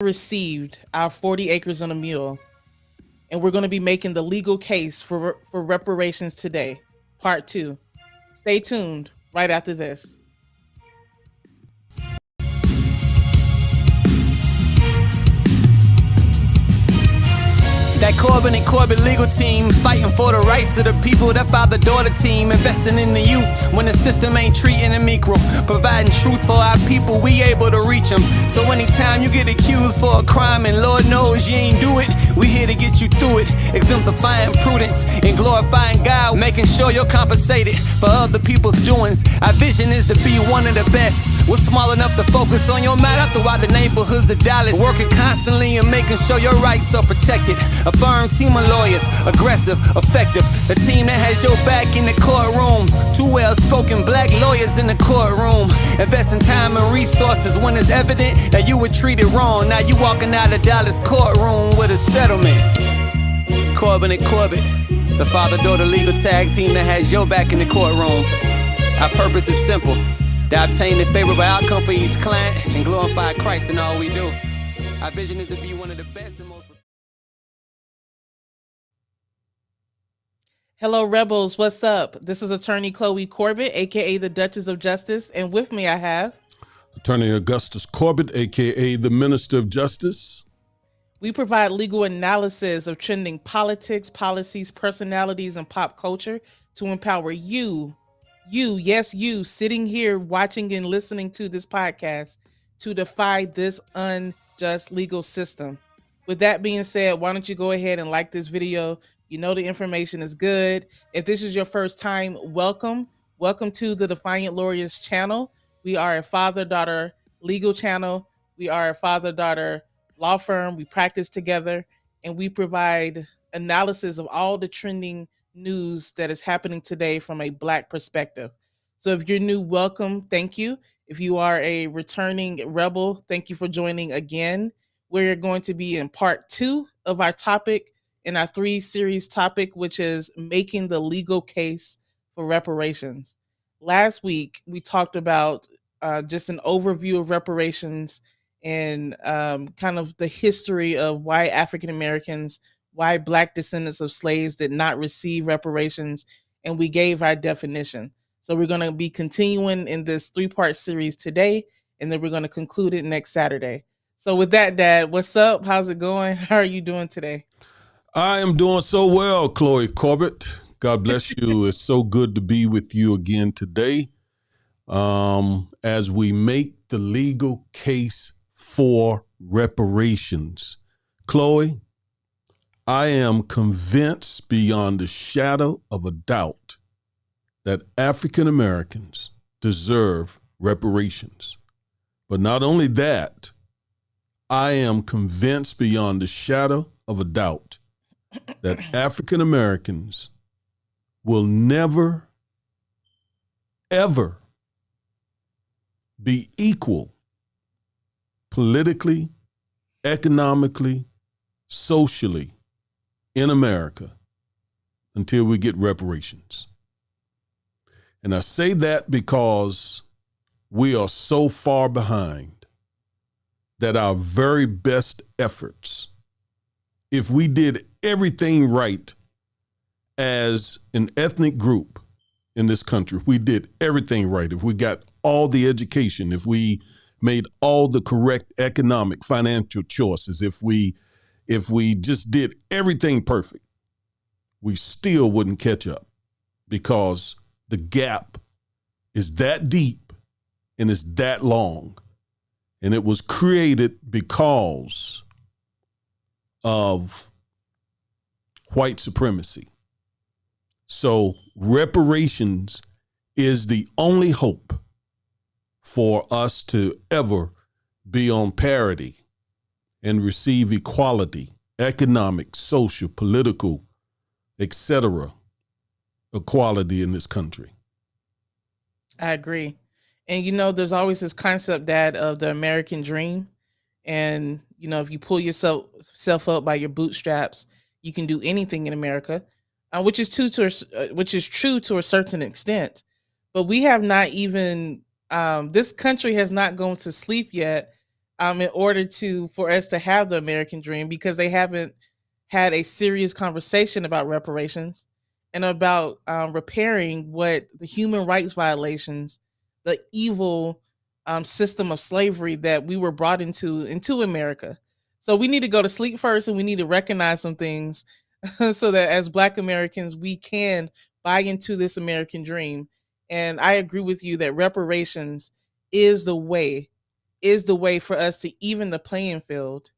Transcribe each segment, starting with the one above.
received our 40 acres and a mule, and we're going to be making the legal case for reparations today, part two. Stay tuned right after this. That Corbin and Corbett legal team fighting for the rights of the people. That father-daughter team investing in the youth when the system ain't treating them equal. Providing truth for our people, we able to reach them. So anytime you get accused for a crime and Lord knows you ain't do it, we here to get you through it. Exemplifying prudence and glorifying God, making sure you're compensated for other people's doings. Our vision is to be one of the best. We're small enough to focus on your matter throughout the neighborhoods of Dallas. Working constantly and making sure your rights are protected. A firm team of lawyers, aggressive, effective. A team that has your back in the courtroom. Two well-spoken black lawyers in the courtroom. Investing time and resources when it's evident that you were treated wrong. Now you walking out of Dallas courtroom with a settlement. Corbin and Corbett, the father-daughter legal tag team that has your back in the courtroom. Our purpose is simple: to obtain a favorable outcome for each client and glorify Christ in all we do. Our vision is to be one of the best and most... Hello, Rebels. What's up? This is Attorney Chloe Corbett, aka the Duchess of Justice, and with me I have Attorney Augustus Corbett, aka the Minister of Justice. We provide legal analysis of trending politics, policies, personalities, and pop culture to empower you, yes, you, sitting here watching and listening to this podcast to defy this unjust legal system. With that being said, why don't you go ahead and like this video? You know the information is good. If this is your first time, welcome. Welcome to the Defiant Lawyers channel. We are a father-daughter legal channel. We are a father-daughter law firm. We practice together, and we provide analysis of all the trending news that is happening today from a Black perspective. So if you're new, welcome. Thank you. If you are a returning rebel, thank you for joining again. We're going to be in part two of our topic in our three-series topic, which is making the legal case for reparations. Last week, we talked about just an overview of reparations and kind of the history of why African Americans, why Black descendants of slaves did not receive reparations, and we gave our definition. So we're going to be continuing in this three-part series today, and then we're going to conclude it next Saturday. So with that, Dad, what's up? How's it going? How are you doing today? I am doing so well, Chloe Corbett. God bless you. It's so good to be with you again today as we make the legal case for reparations. Chloe, I am convinced beyond a shadow of a doubt that African Americans deserve reparations. But not only that, I am convinced beyond a shadow of a doubt that African Americans will never, ever be equal politically, economically, socially in America until we get reparations. And I say that because we are so far behind that our very best efforts, if we did everything right as an ethnic group in this country, if we did everything right, if we got all the education, if we made all the correct economic, financial choices, if we just did everything perfect, we still wouldn't catch up because the gap is that deep and it's that long. And it was created because of white supremacy. So reparations is the only hope for us to ever be on parity and receive equality, economic, social, political, etc., equality in this country. I agree. And there's always this concept, Dad, of the American dream. And if you pull yourself up by your bootstraps, you can do anything in America, which is true to a certain extent. But we have not even this country has not gone to sleep yet in order for us to have the American dream, because they haven't had a serious conversation about reparations and about repairing what the human rights violations, the evil system of slavery that we were brought into America. So we need to go to sleep first, and we need to recognize some things so that as Black Americans we can buy into this American dream. And I agree with you that reparations is the way is the way for us to even the playing field,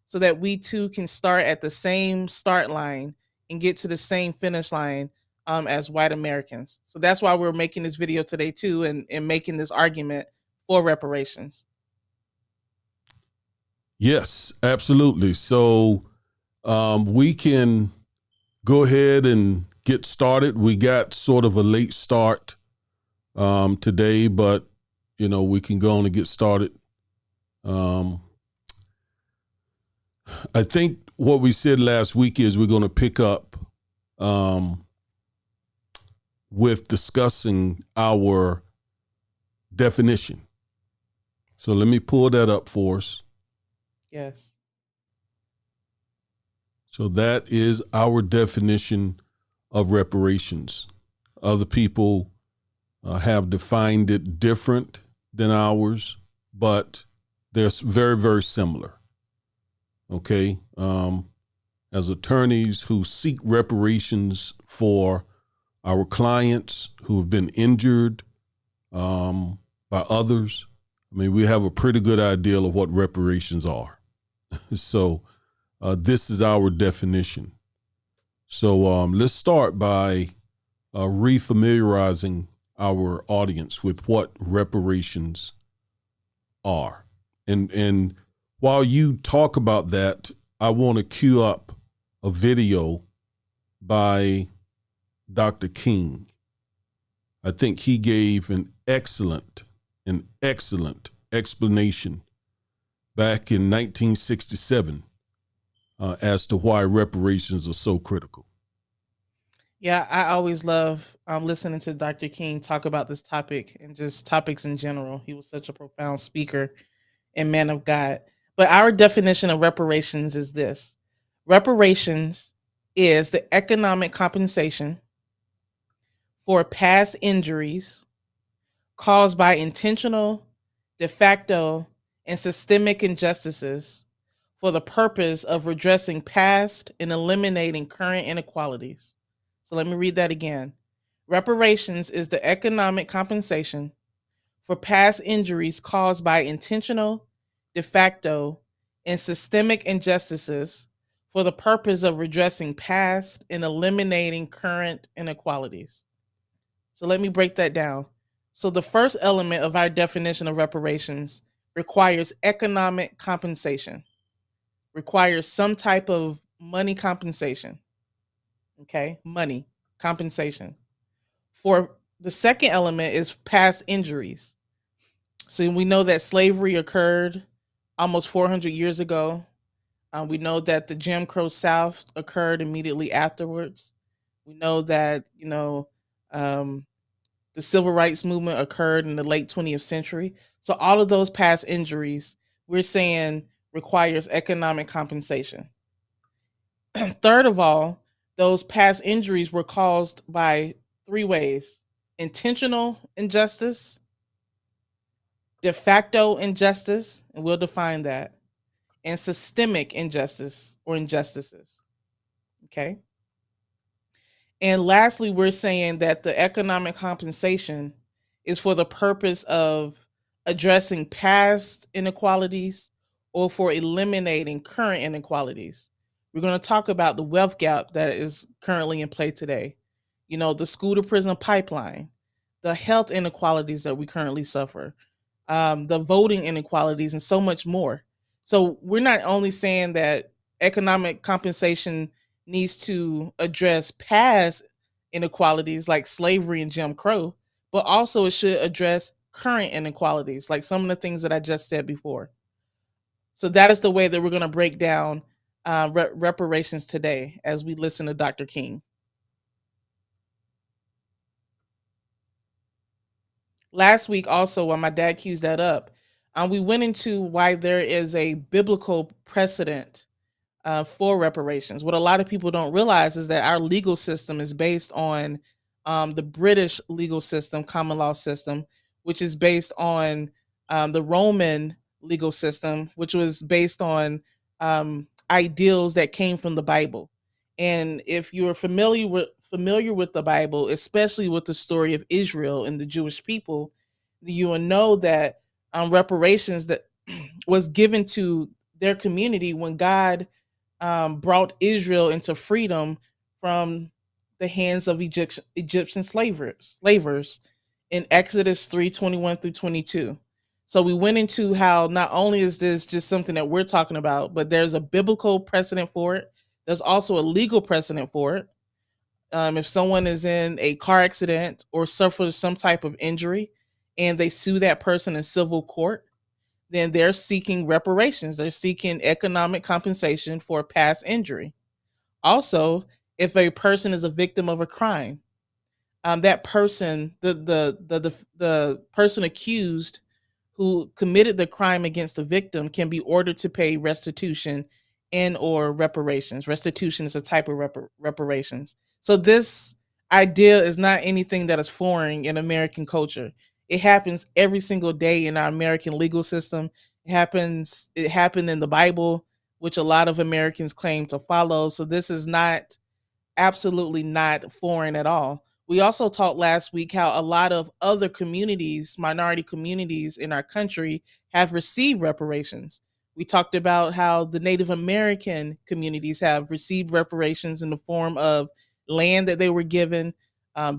so that we too can start at the same start line and get to the same finish line as white Americans. So that's why we're making this video today too, and making this argument for reparations. Yes, absolutely. So we can go ahead and get started. We got sort of a late start today, but we can go on and get started. I think what we said last week is we're going to pick up with discussing our definition. So let me pull that up for us. Yes. So that is our definition of reparations. Other people have defined it different than ours, but they're very, very similar. Okay. As attorneys who seek reparations for our clients who have been injured by others, I mean, we have a pretty good idea of what reparations are. So this is our definition. So let's start by refamiliarizing our audience with what reparations are. And while you talk about that, I want to cue up a video by Dr. King. I think he gave an excellent explanation back in 1967 as to why reparations are so critical. Yeah, I always love listening to Dr. King talk about this topic and just topics in general. He was such a profound speaker and man of God. But our definition of reparations is this: reparations is the economic compensation for past injuries caused by intentional, de facto, and systemic injustices for the purpose of redressing past and eliminating current inequalities. So let me read that again. Reparations is the economic compensation for past injuries caused by intentional, de facto, and systemic injustices for the purpose of redressing past and eliminating current inequalities. So let me break that down. So the first element of our definition of reparations requires economic compensation, requires some type of money compensation. Okay, money compensation. For the second element is past injuries. So we know that slavery occurred almost 400 years ago. We know that the Jim Crow South occurred immediately afterwards. We know that, the civil rights movement occurred in the late 20th century. So all of those past injuries, we're saying, requires economic compensation. Third of all, those past injuries were caused by three ways: intentional injustice, de facto injustice, and we'll define that, and systemic injustice or injustices. Okay. And lastly, we're saying that the economic compensation is for the purpose of addressing past inequalities or for eliminating current inequalities. We're going to talk about the wealth gap that is currently in play today, the school to prison pipeline, the health inequalities that we currently suffer, the voting inequalities, and so much more. So we're not only saying that economic compensation needs to address past inequalities like slavery and Jim Crow, but also it should address current inequalities like some of the things that I just said before. So that is the way that we're going to break down reparations today as we listen to Dr. King. Last week, also, while my dad cues that up, We went into why there is a biblical precedent for reparations. What a lot of people don't realize is that our legal system is based on the British legal system, common law system, which is based on the Roman legal system, which was based on ideals that came from the Bible. And if you're familiar with the Bible, especially with the story of Israel and the Jewish people, you will know that reparations that was given to their community when God brought Israel into freedom from the hands of Egyptian slavers in Exodus 3:21 through 22. So we went into how not only is this just something that we're talking about, but there's a biblical precedent for it. There's also a legal precedent for it. If someone is in a car accident or suffers some type of injury and they sue that person in civil court, then they're seeking reparations. They're seeking economic compensation for past injury. Also, if a person is a victim of a crime, that person, the person accused who committed the crime against the victim can be ordered to pay restitution and or reparations. Restitution is a type of reparations. So this idea is not anything that is foreign in American culture. It happens every single day in our American legal system. It happened in the Bible, which a lot of Americans claim to follow. So this is not absolutely not foreign at all. We also talked last week how a lot of other communities, minority communities in our country, have received reparations. We talked about how the Native American communities have received reparations in the form of land that they were given,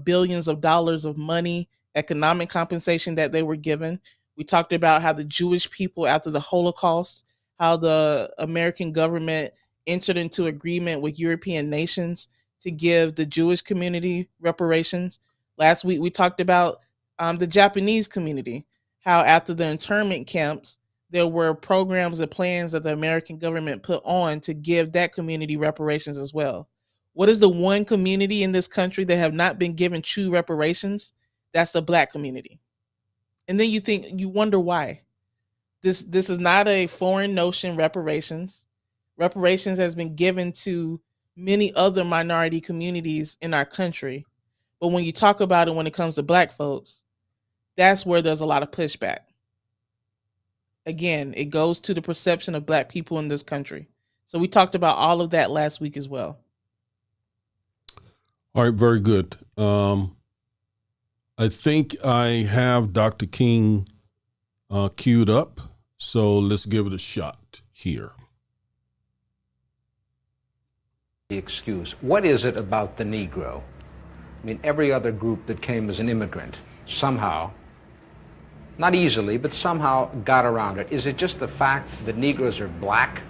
billions of dollars of money, economic compensation that they were given. We talked about how the Jewish people, after the Holocaust, how the American government entered into agreement with European nations to give the Jewish community reparations. Last week, we talked about the Japanese community, how after the internment camps, there were programs and plans that the American government put on to give that community reparations as well. What is the one community in this country that have not been given true reparations? That's the Black community. And then you wonder why. This is not a foreign notion. Reparations has been given to many other minority communities in our country, but when you talk about it when it comes to Black folks, that's where there's a lot of pushback. Again, it goes to the perception of Black people in this country. So we talked about all of that last week as well. All right, very good. I think I have Dr. King queued up, so let's give it a shot here. The excuse. What is it about the Negro? I mean, every other group that came as an immigrant somehow, not easily, but somehow got around it. Is it just the fact that Negroes are black?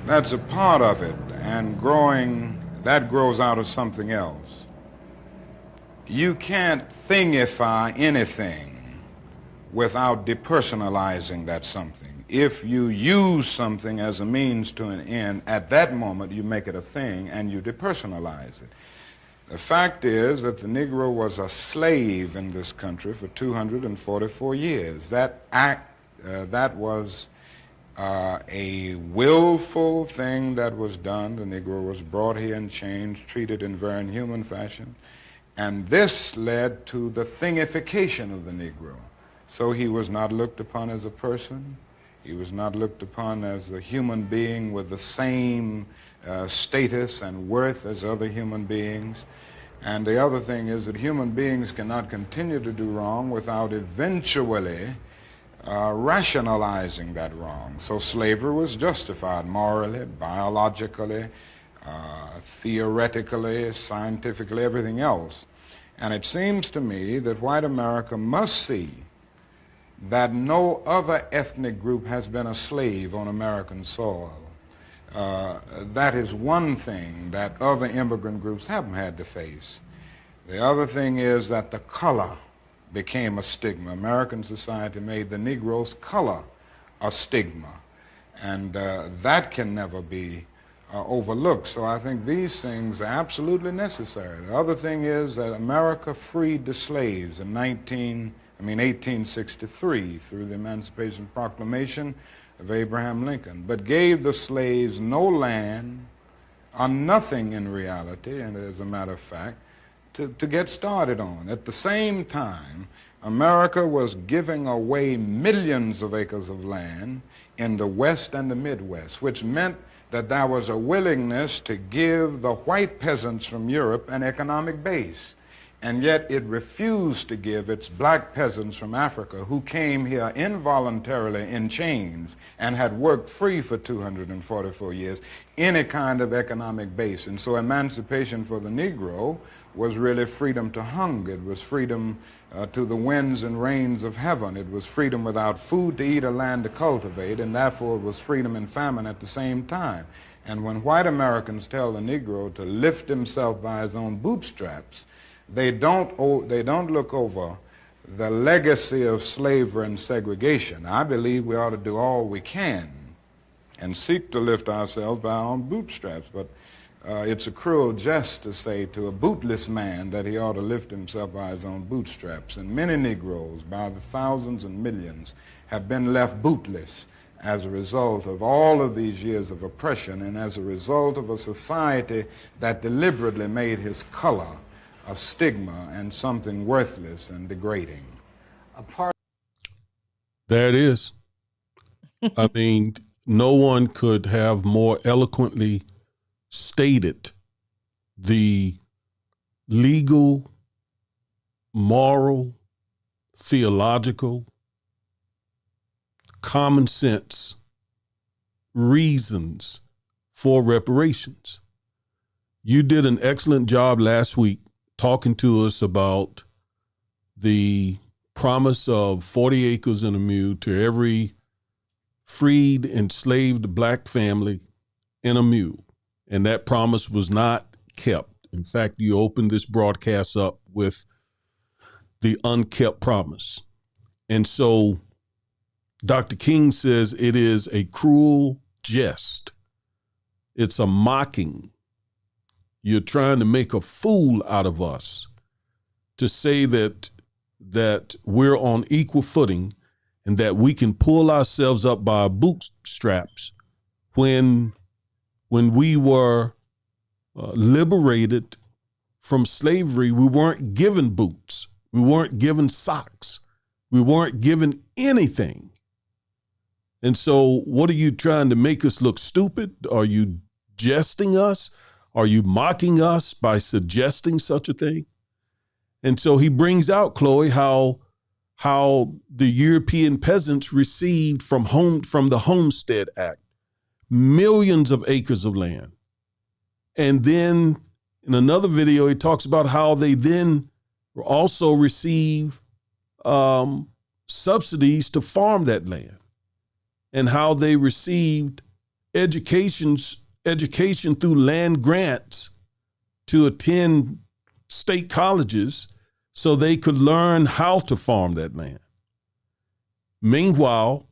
That's a part of it, and that grows out of something else. You can't thingify anything without depersonalizing that something. If you use something as a means to an end, at that moment you make it a thing and you depersonalize it. The fact is that the Negro was a slave in this country for 244 years. That was a willful thing that was done. The Negro was brought here in chains, treated in very inhuman fashion, and this led to the thingification of the Negro. So he was not looked upon as a person. He was not looked upon as a human being with the same status and worth as other human beings. And the other thing is that human beings cannot continue to do wrong without eventually rationalizing that wrong. So slavery was justified morally, biologically, theoretically, scientifically, everything else. And it seems to me that white America must see that no other ethnic group has been a slave on American soil. That is one thing that other immigrant groups haven't had to face. The other thing is that the color became a stigma. American society made the Negro's color a stigma, and that can never be overlooked. So I think these things are absolutely necessary. The other thing is that America freed the slaves in 1863, through the Emancipation Proclamation of Abraham Lincoln, but gave the slaves no land or nothing in reality, and as a matter of fact, to get started on. At the same time, America was giving away millions of acres of land in the West and the Midwest, which meant that there was a willingness to give the white peasants from Europe an economic base. And yet it refused to give its black peasants from Africa, who came here involuntarily in chains and had worked free for 244 years, any kind of economic base. And so emancipation for the Negro was really freedom to hunger. It was freedom to the winds and rains of heaven. It was freedom without food to eat or land to cultivate, and therefore it was freedom and famine at the same time. And when white Americans tell the Negro to lift himself by his own bootstraps, they don't look over the legacy of slavery and segregation. I believe we ought to do all we can and seek to lift ourselves by our own bootstraps, but it's a cruel jest to say to a bootless man that he ought to lift himself by his own bootstraps. And many Negroes, by the thousands and millions, have been left bootless as a result of all of these years of oppression and as a result of a society that deliberately made his color a stigma and something worthless and degrading. There it is. I mean, no one could have more eloquently stated the legal, moral, theological, common sense reasons for reparations. You did an excellent job last week talking to us about the promise of 40 acres and a mule to every freed, enslaved black family in a mule. And that promise was not kept. In fact, you opened this broadcast up with the unkept promise. And so Dr. King says it is a cruel jest. It's a mocking. You're trying to make a fool out of us to say that we're on equal footing and that we can pull ourselves up by our bootstraps when we were liberated from slavery. We weren't given boots. We weren't given socks. We weren't given anything. And so what are you trying to make us look stupid? Are you jesting us? Are you mocking us by suggesting such a thing? And so he brings out, Chloe, how the European peasants received from the Homestead Act millions of acres of land. And then in another video, he talks about how they then also receive subsidies to farm that land and how they received education through land grants to attend state colleges so they could learn how to farm that land. Meanwhile,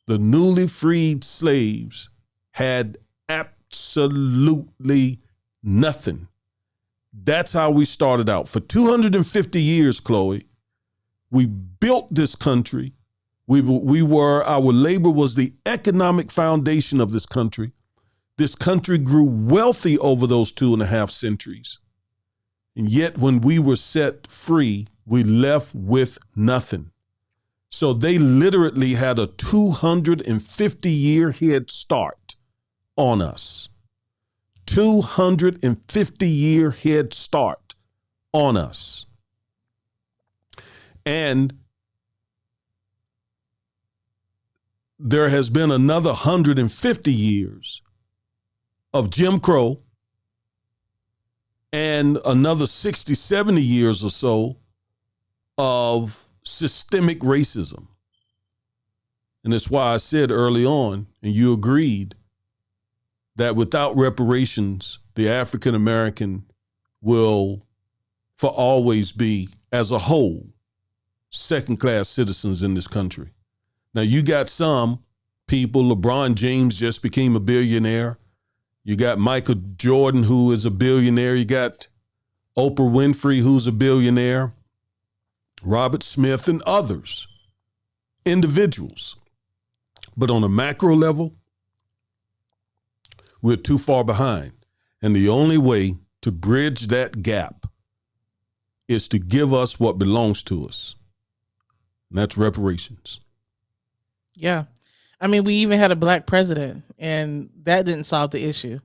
the newly freed slaves had absolutely nothing. That's how we started out. For 250 years, Chloe, we built this country. Our labor was the economic foundation of this country. This country grew wealthy over those 2.5 centuries. And yet when we were set free, we left with nothing. So they literally had a 250-year head start on us. 250-year head start on us. And there has been another 150 years of Jim Crow and another 60, 70 years or so of systemic racism. And that's why I said early on, and you agreed, that without reparations, the African American will for always be, as a whole, second-class citizens in this country. Now, you got some people, LeBron James just became a billionaire. You got Michael Jordan, who is a billionaire. You got Oprah Winfrey, who's a billionaire. Robert Smith and others, individuals. But on a macro level, we're too far behind. And the only way to bridge that gap is to give us what belongs to us. And that's reparations. Yeah. I mean, we even had a black president, and that didn't solve the issue.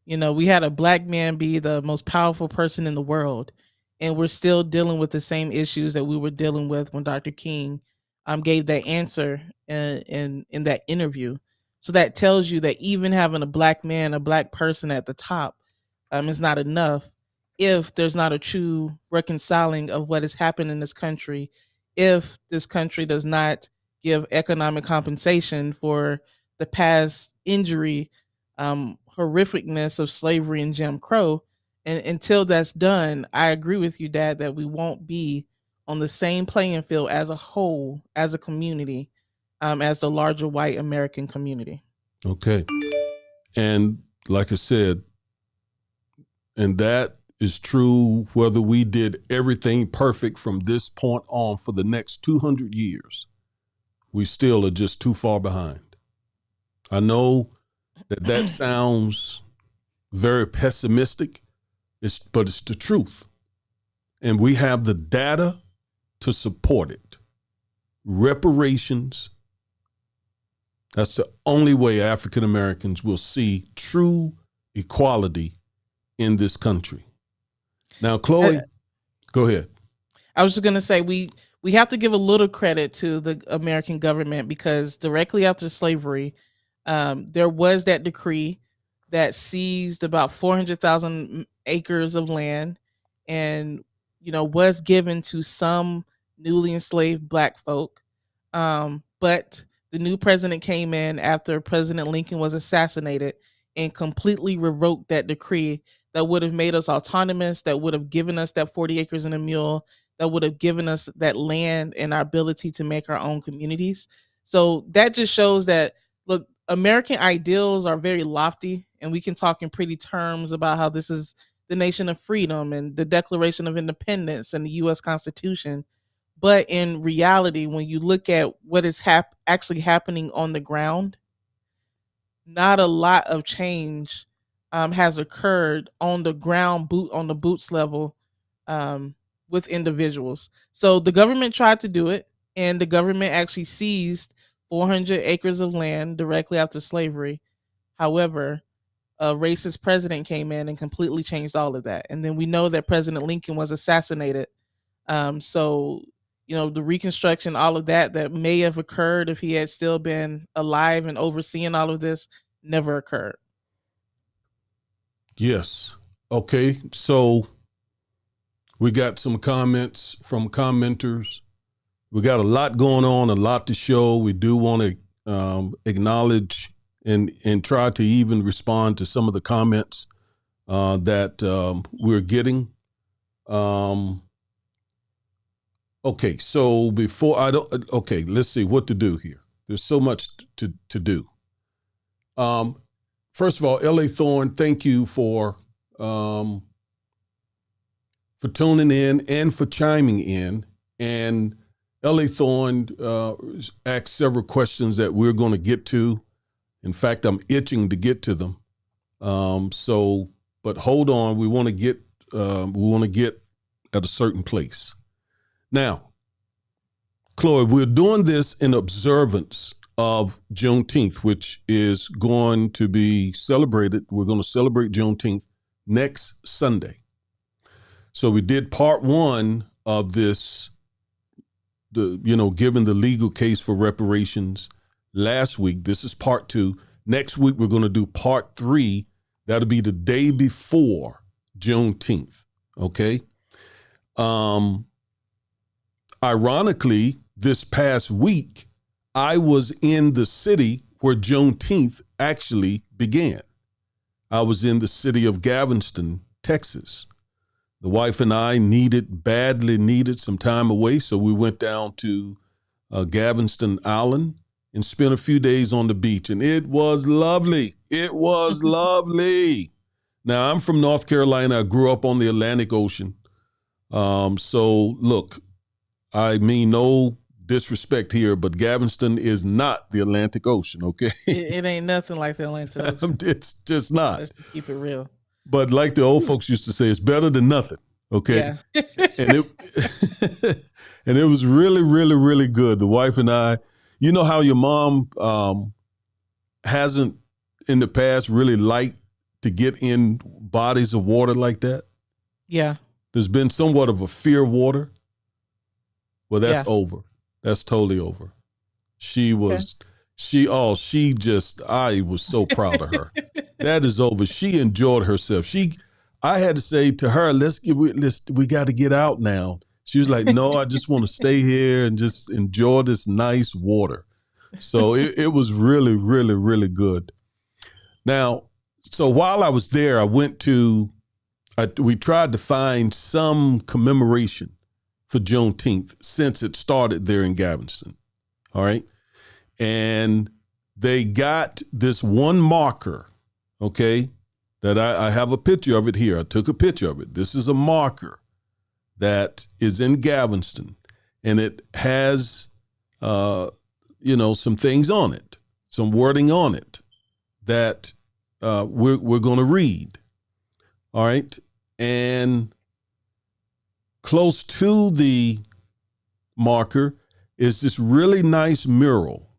You know, we had a black man be the most powerful person in the world, and we're still dealing with the same issues that we were dealing with when Dr. King gave that answer in that interview. So that tells you that even having a black man, a black person at the top, is not enough if there's not a true reconciling of what has happened in this country, if this country does not give economic compensation for the past injury, horrificness of slavery and Jim Crow. And until that's done, I agree with you, Dad, that we won't be on the same playing field as a whole, as a community, as the larger white American community. Okay. And like I said, and that is true whether we did everything perfect from this point on for the next 200 years. We still are just too far behind. I know that sounds very pessimistic, but it's the truth. And we have the data to support it. Reparations, that's the only way African Americans will see true equality in this country. Now, Chloe, go ahead. I was just going to say we have to give a little credit to the American government, because directly after slavery, there was that decree that seized about 400,000 acres of land, and was given to some newly enslaved black folk. But the new president came in after President Lincoln was assassinated and completely revoked that decree that would have made us autonomous, that would have given us that 40 acres and a mule, that would have given us that land and our ability to make our own communities. So that just shows that, look, American ideals are very lofty, and we can talk in pretty terms about how this is the nation of freedom and the Declaration of Independence and the U.S. Constitution. But in reality, when you look at what is actually happening on the ground, not a lot of change has occurred on the ground, on the boots level, with individuals. So the government tried to do it, and the government actually seized 400 acres of land directly after slavery. However, a racist president came in and completely changed all of that. And then we know that President Lincoln was assassinated. So, the Reconstruction, all of that may have occurred if he had still been alive and overseeing all of this, never occurred. Yes. Okay. So we got some comments from commenters. We got a lot going on, a lot to show. We do want to acknowledge and try to even respond to some of the comments that we're getting. Okay, so let's see what to do here. There's so much to do. First of all, L.A. Thorne, thank you for tuning in and for chiming in. And L.A. Thorne asked several questions that we're going to get to. In fact, I'm itching to get to them. But hold on, we want to get at a certain place. Now, Chloe, we're doing this in observance of Juneteenth, which is going to be celebrated. We're going to celebrate Juneteenth next Sunday. So we did part one of this, given the legal case for reparations last week. This is part two. Next week, we're going to do part three. That'll be the day before Juneteenth. Okay. Ironically, this past week, I was in the city where Juneteenth actually began. I was in the city of Galveston, Texas. The wife and I badly needed some time away, so we went down to Galveston Island and spent a few days on the beach, and it was lovely. It was lovely. Now, I'm from North Carolina. I grew up on the Atlantic Ocean. So, look, I mean no disrespect here, but Galveston is not the Atlantic Ocean, okay? It ain't nothing like the Atlantic Ocean. It's just not. Let's just keep it real. But like the old folks used to say, it's better than nothing, okay? Yeah. And it and it was really, really, really good. The wife and I, you know how your mom hasn't in the past really liked to get in bodies of water like that? Yeah. There's been somewhat of a fear of water. Well, that's Yeah. over. That's totally over. She was, I was so proud of her. That is over. She enjoyed herself. I had to say to her, we got to get out now. She was like, no, I just want to stay here and just enjoy this nice water. So it was really, really, really good. Now, so while I was there, we tried to find some commemoration for Juneteenth since it started there in Galveston. All right. And they got this one marker, okay, that I have a picture of it here. I took a picture of it. This is a marker that is in Galveston, and it has, some things on it, some wording on it that we're going to read. All right. And close to the marker is this really nice mural.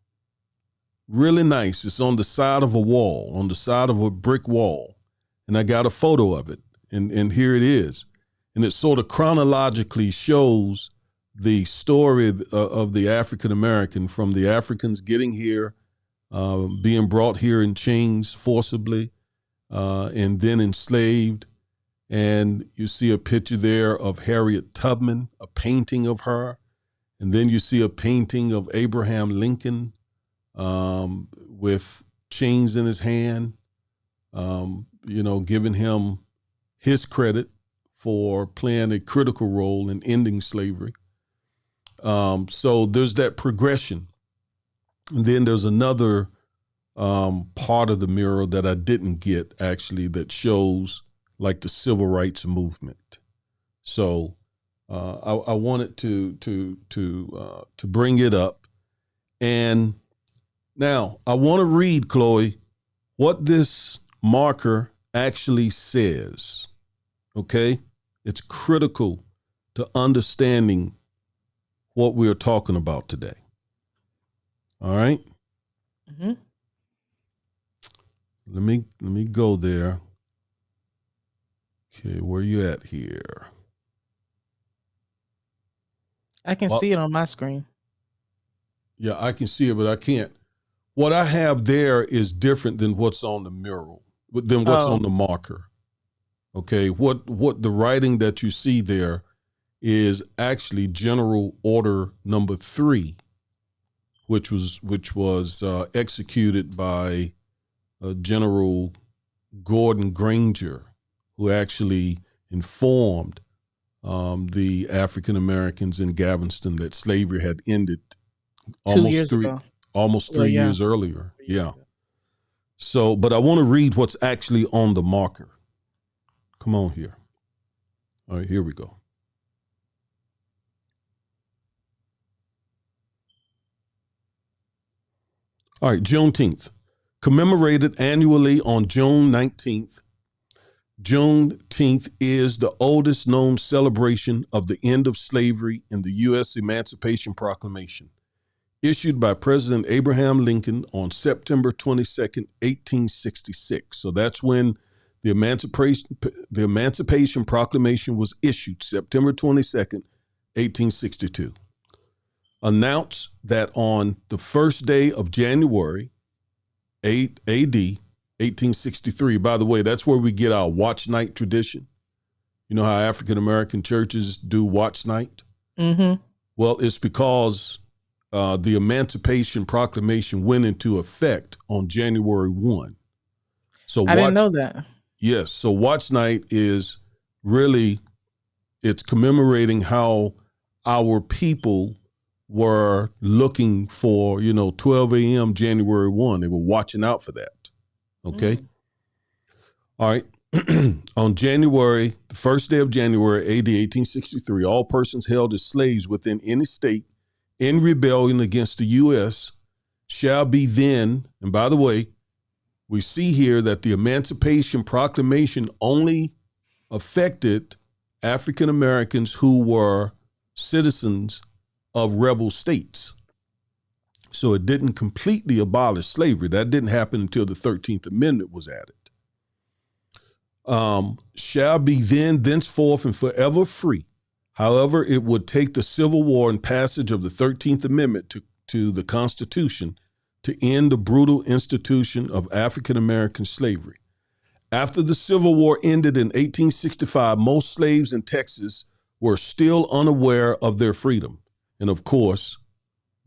Really nice. It's on the side of a wall, on the side of a brick wall. And I got a photo of it. And here it is. And it sort of chronologically shows the story of the African American, from the Africans getting here, being brought here in chains forcibly, and then enslaved. And you see a picture there of Harriet Tubman, a painting of her. And then you see a painting of Abraham Lincoln with chains in his hand, giving him his credit for playing a critical role in ending slavery. So there's that progression. And then there's another part of the mural that I didn't get, actually, that shows like the civil rights movement. So I wanted to bring it up. And now I want to read, Chloe, what this marker actually says. Okay? It's critical to understanding what we're talking about today. All right? Mm-hmm. Let me go there. Okay, where you at here? I can see it on my screen. Yeah, I can see it, but I can't. What I have there is different than what's on the mural, than what's on the marker. Okay, what the writing that you see there is actually General Order Number 3, which was executed by General Gordon Granger, who actually informed the African Americans in Galveston that slavery had ended almost 3 years earlier. Yeah. So, but I want to read what's actually on the marker. Come on here. All right, here we go. All right, Juneteenth, commemorated annually on June 19th. Juneteenth is the oldest known celebration of the end of slavery in the U.S. Emancipation Proclamation, issued by President Abraham Lincoln on September 22nd, 1866. So that's when the Emancipation Proclamation was issued, September 22nd, 1862. Announced that on the first day of January 8 AD, 1863. By the way, that's where we get our watch night tradition. You know how African American churches do watch night? Mm-hmm. Well, it's because the Emancipation Proclamation went into effect on January 1. So I didn't know that. Yes. So watch night is really, it's commemorating how our people were looking for, 12 a.m. January 1. They were watching out for that. Okay. All right. On January, the first day of January, AD 1863, all persons held as slaves within any state in rebellion against the U.S. shall be then, and by the way, we see here that the Emancipation Proclamation only affected African Americans who were citizens of rebel states. So it didn't completely abolish slavery. That didn't happen until the 13th Amendment was added. Shall be then, thenceforth, and forever free. However, it would take the Civil War and passage of the 13th Amendment to the Constitution to end the brutal institution of African American slavery. After the Civil War ended in 1865, most slaves in Texas were still unaware of their freedom. And of course,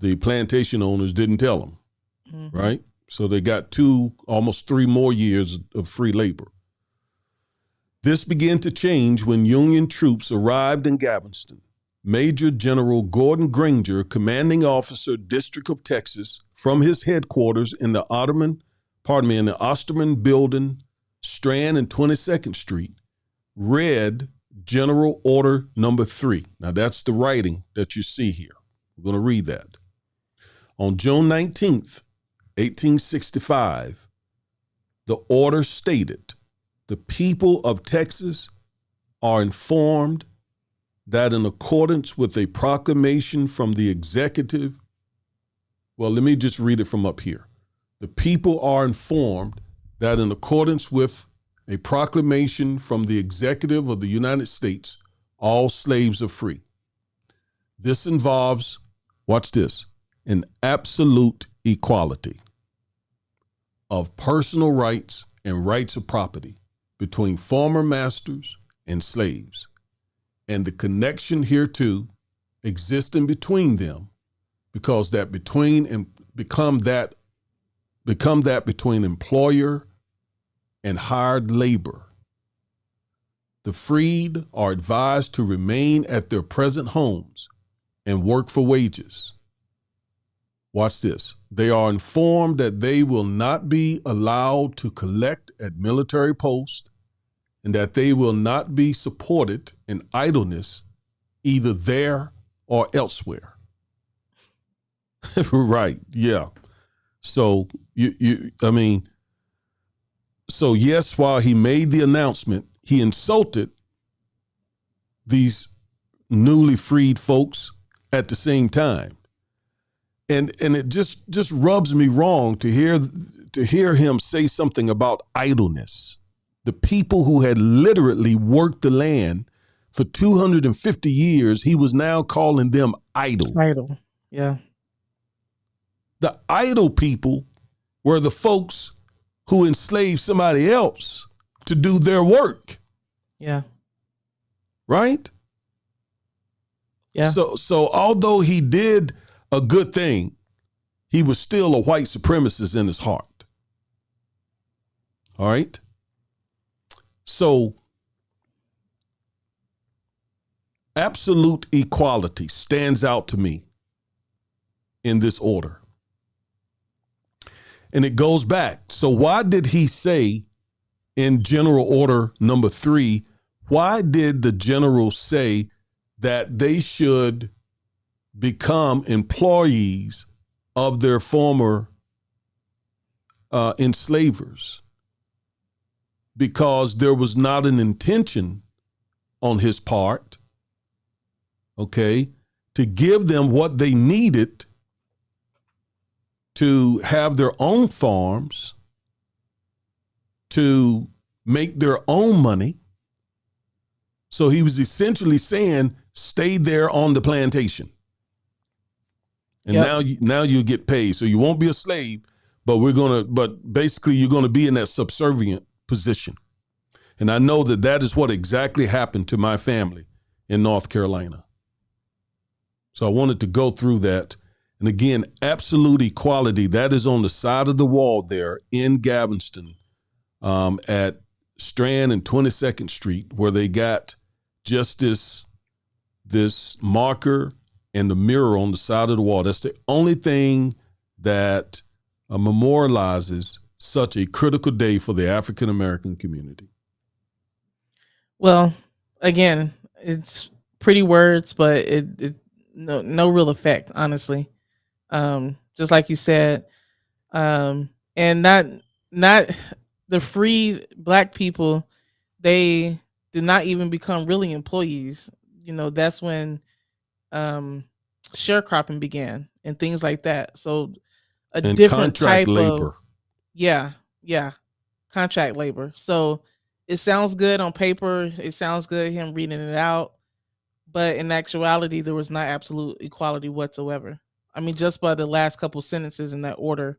the plantation owners didn't tell them, right? So they got almost 3 more years of free labor. This began to change when Union troops arrived in Galveston. Major General Gordon Granger, commanding officer, District of Texas, from his headquarters in the Osterman Building, Strand and 22nd Street, read General Order Number 3. Now that's the writing that you see here. We're going to read that. On June 19th, 1865, the order stated, the people of Texas are informed that in accordance with a proclamation from the executive, well, let me just read it from up here. The people are informed that in accordance with a proclamation from the executive of the United States, all slaves are free. This involves, watch this, an absolute equality of personal rights and rights of property between former masters and slaves, and the connection hereto existing between them, because that between and become that between employer and hired labor. The freed are advised to remain at their present homes and work for wages. Watch this. They are informed that they will not be allowed to collect at military posts and that they will not be supported in idleness either there or elsewhere. Right. Yeah. So so yes, while he made the announcement, he insulted these newly freed folks at the same time. And it just rubs me wrong to hear him say something about idleness. The people who had literally worked the land for 250 years, he was now calling them idle. Idle. Yeah. The idle people were the folks who enslaved somebody else to do their work. Yeah. Right? Yeah. So although he did a good thing, he was still a white supremacist in his heart. All right? So absolute equality stands out to me in this order. And it goes back. So why did he say in General Order Number 3, why did the general say that they should become employees of their former enslavers? Because there was not an intention on his part, okay, to give them what they needed to have their own farms, to make their own money. So he was essentially saying, stay there on the plantation. And now you get paid. So you won't be a slave, but basically you're going to be in that subservient position. And I know that is what exactly happened to my family in North Carolina. So I wanted to go through that. And again, absolute equality, that is on the side of the wall there in Galveston at Strand and 22nd Street, where they got just this marker and the mirror on the side of the wall. That's the only thing that memorializes such a critical day for the African American community. Well, again, it's pretty words, but it no real effect, honestly. Just like you said, and not the free black people, they did not even become really employees. That's when um sharecropping began and things like that. So a And different contract type of, labor. yeah, yeah, contract labor. So it sounds good on paper. It sounds good him reading it out, but in actuality, there was not absolute equality whatsoever. I mean, just by the last couple sentences in that order,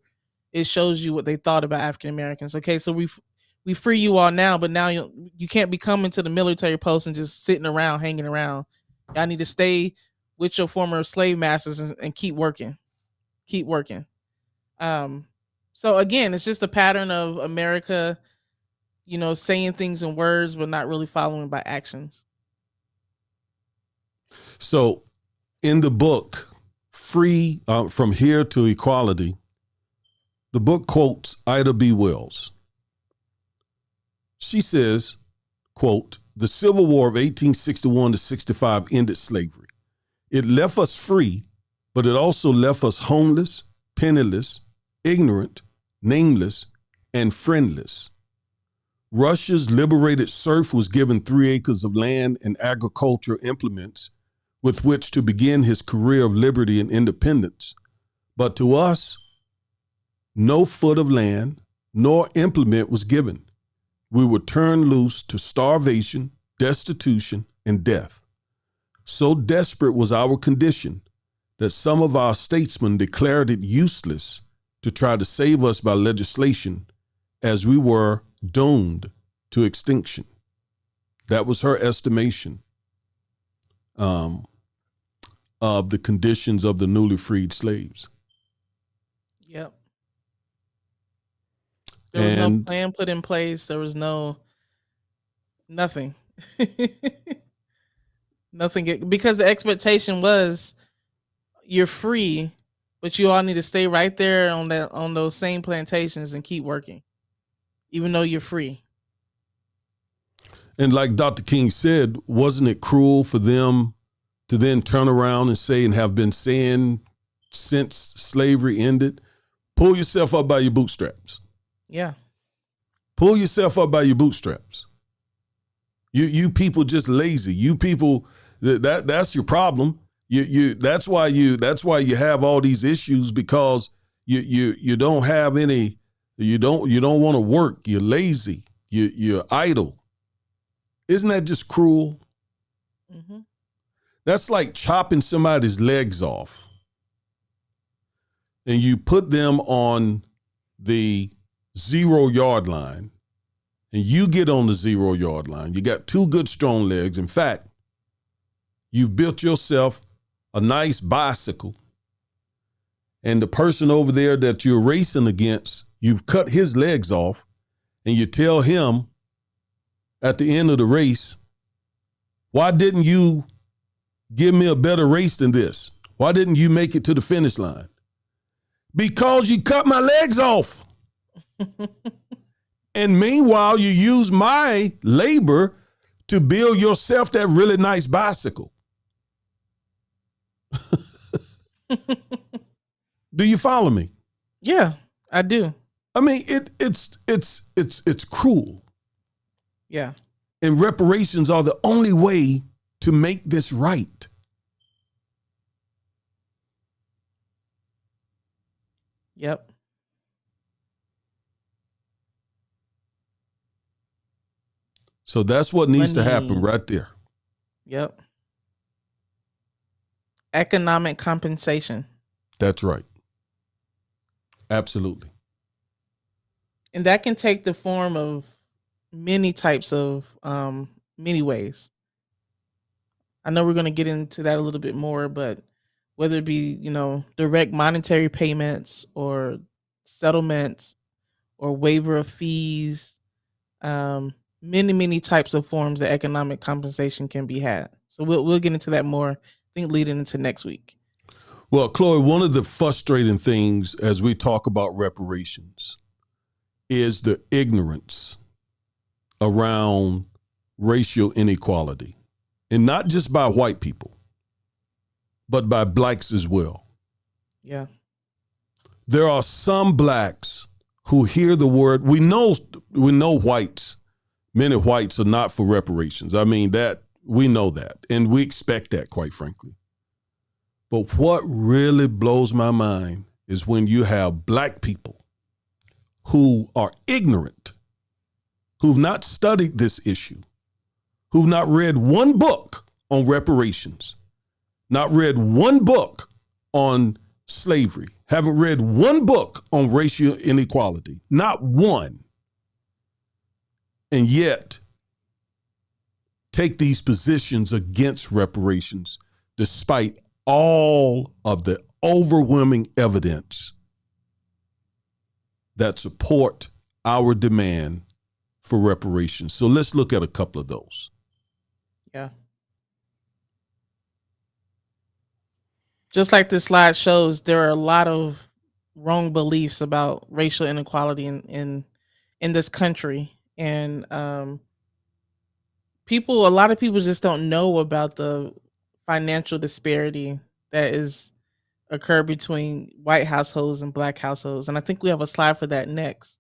it shows you what they thought about African Americans. Okay, so we free you all now, but now you can't be coming to the military post and just sitting around, hanging around. Y'all need to stay with your former slave masters and keep working. Um, so again, it's just a pattern of America, saying things in words but not really following by actions. So in the book, Free From Here to Equality, the book quotes Ida B. Wells. She says, quote, "The Civil War of 1861 to 65 ended slavery. It left us free, but it also left us homeless, penniless, ignorant, nameless, and friendless. Russia's liberated serf was given 3 acres of land and agricultural implements with which to begin his career of liberty and independence. But to us, no foot of land nor implement was given. We were turned loose to starvation, destitution, and death. So desperate was our condition that some of our statesmen declared it useless to try to save us by legislation, as we were doomed to extinction." That was her estimation of the conditions of the newly freed slaves. Yep. There was no And plan put in place. There was nothing. Nothing, because the expectation was you're free, but you all need to stay right there on those same plantations and keep working, even though you're free. And like Dr. King said, wasn't it cruel for them to then turn around and say, and have been saying since slavery ended, pull yourself up by your bootstraps. Yeah. Pull yourself up by your bootstraps. You people just lazy. You people, that's your problem. That's why you have all these issues, because you don't have any, you don't want to work. You're lazy. You're idle. Isn't that just cruel? Mm-hmm. That's like chopping somebody's legs off and you put them on the 0-yard line, and you get on the 0-yard line. You got 2 good, strong legs. In fact, you've built yourself a nice bicycle, and the person over there that you're racing against, you've cut his legs off, and you tell him at the end of the race, "Why didn't you give me a better race than this? Why didn't you make it to the finish line?" "Because you cut my legs off." And meanwhile, you use my labor to build yourself that really nice bicycle. Do you follow me? Yeah, I do. I mean, it's cruel. Yeah. And reparations are the only way to make this right. Yep. So that's what needs to happen Money. right there. Yep. Economic compensation. That's right. Absolutely. And that can take the form of many types of many ways. I know we're going to get into that a little bit more, but whether it be, direct monetary payments or settlements or waiver of fees, many types of forms that economic compensation can be had. So we'll get into that more, I think, leading into next week. Well, Chloe, one of the frustrating things as we talk about reparations is the ignorance around racial inequality, and not just by white people, but by blacks as well. Yeah. There are some blacks who hear the word. We know whites, many whites are not for reparations. I mean, that we know that, and we expect that, quite frankly. But what really blows my mind is when you have black people who are ignorant, who've not studied this issue, who've not read one book on reparations, not read one book on slavery, haven't read one book on racial inequality, not one, and yet take these positions against reparations despite all of the overwhelming evidence that support our demand for reparations. So let's look at a couple of those. Yeah. Just like this slide shows, there are a lot of wrong beliefs about racial inequality in this country, and a lot of people just don't know about the financial disparity that is occur between white households and black households. And I think we have a slide for that next,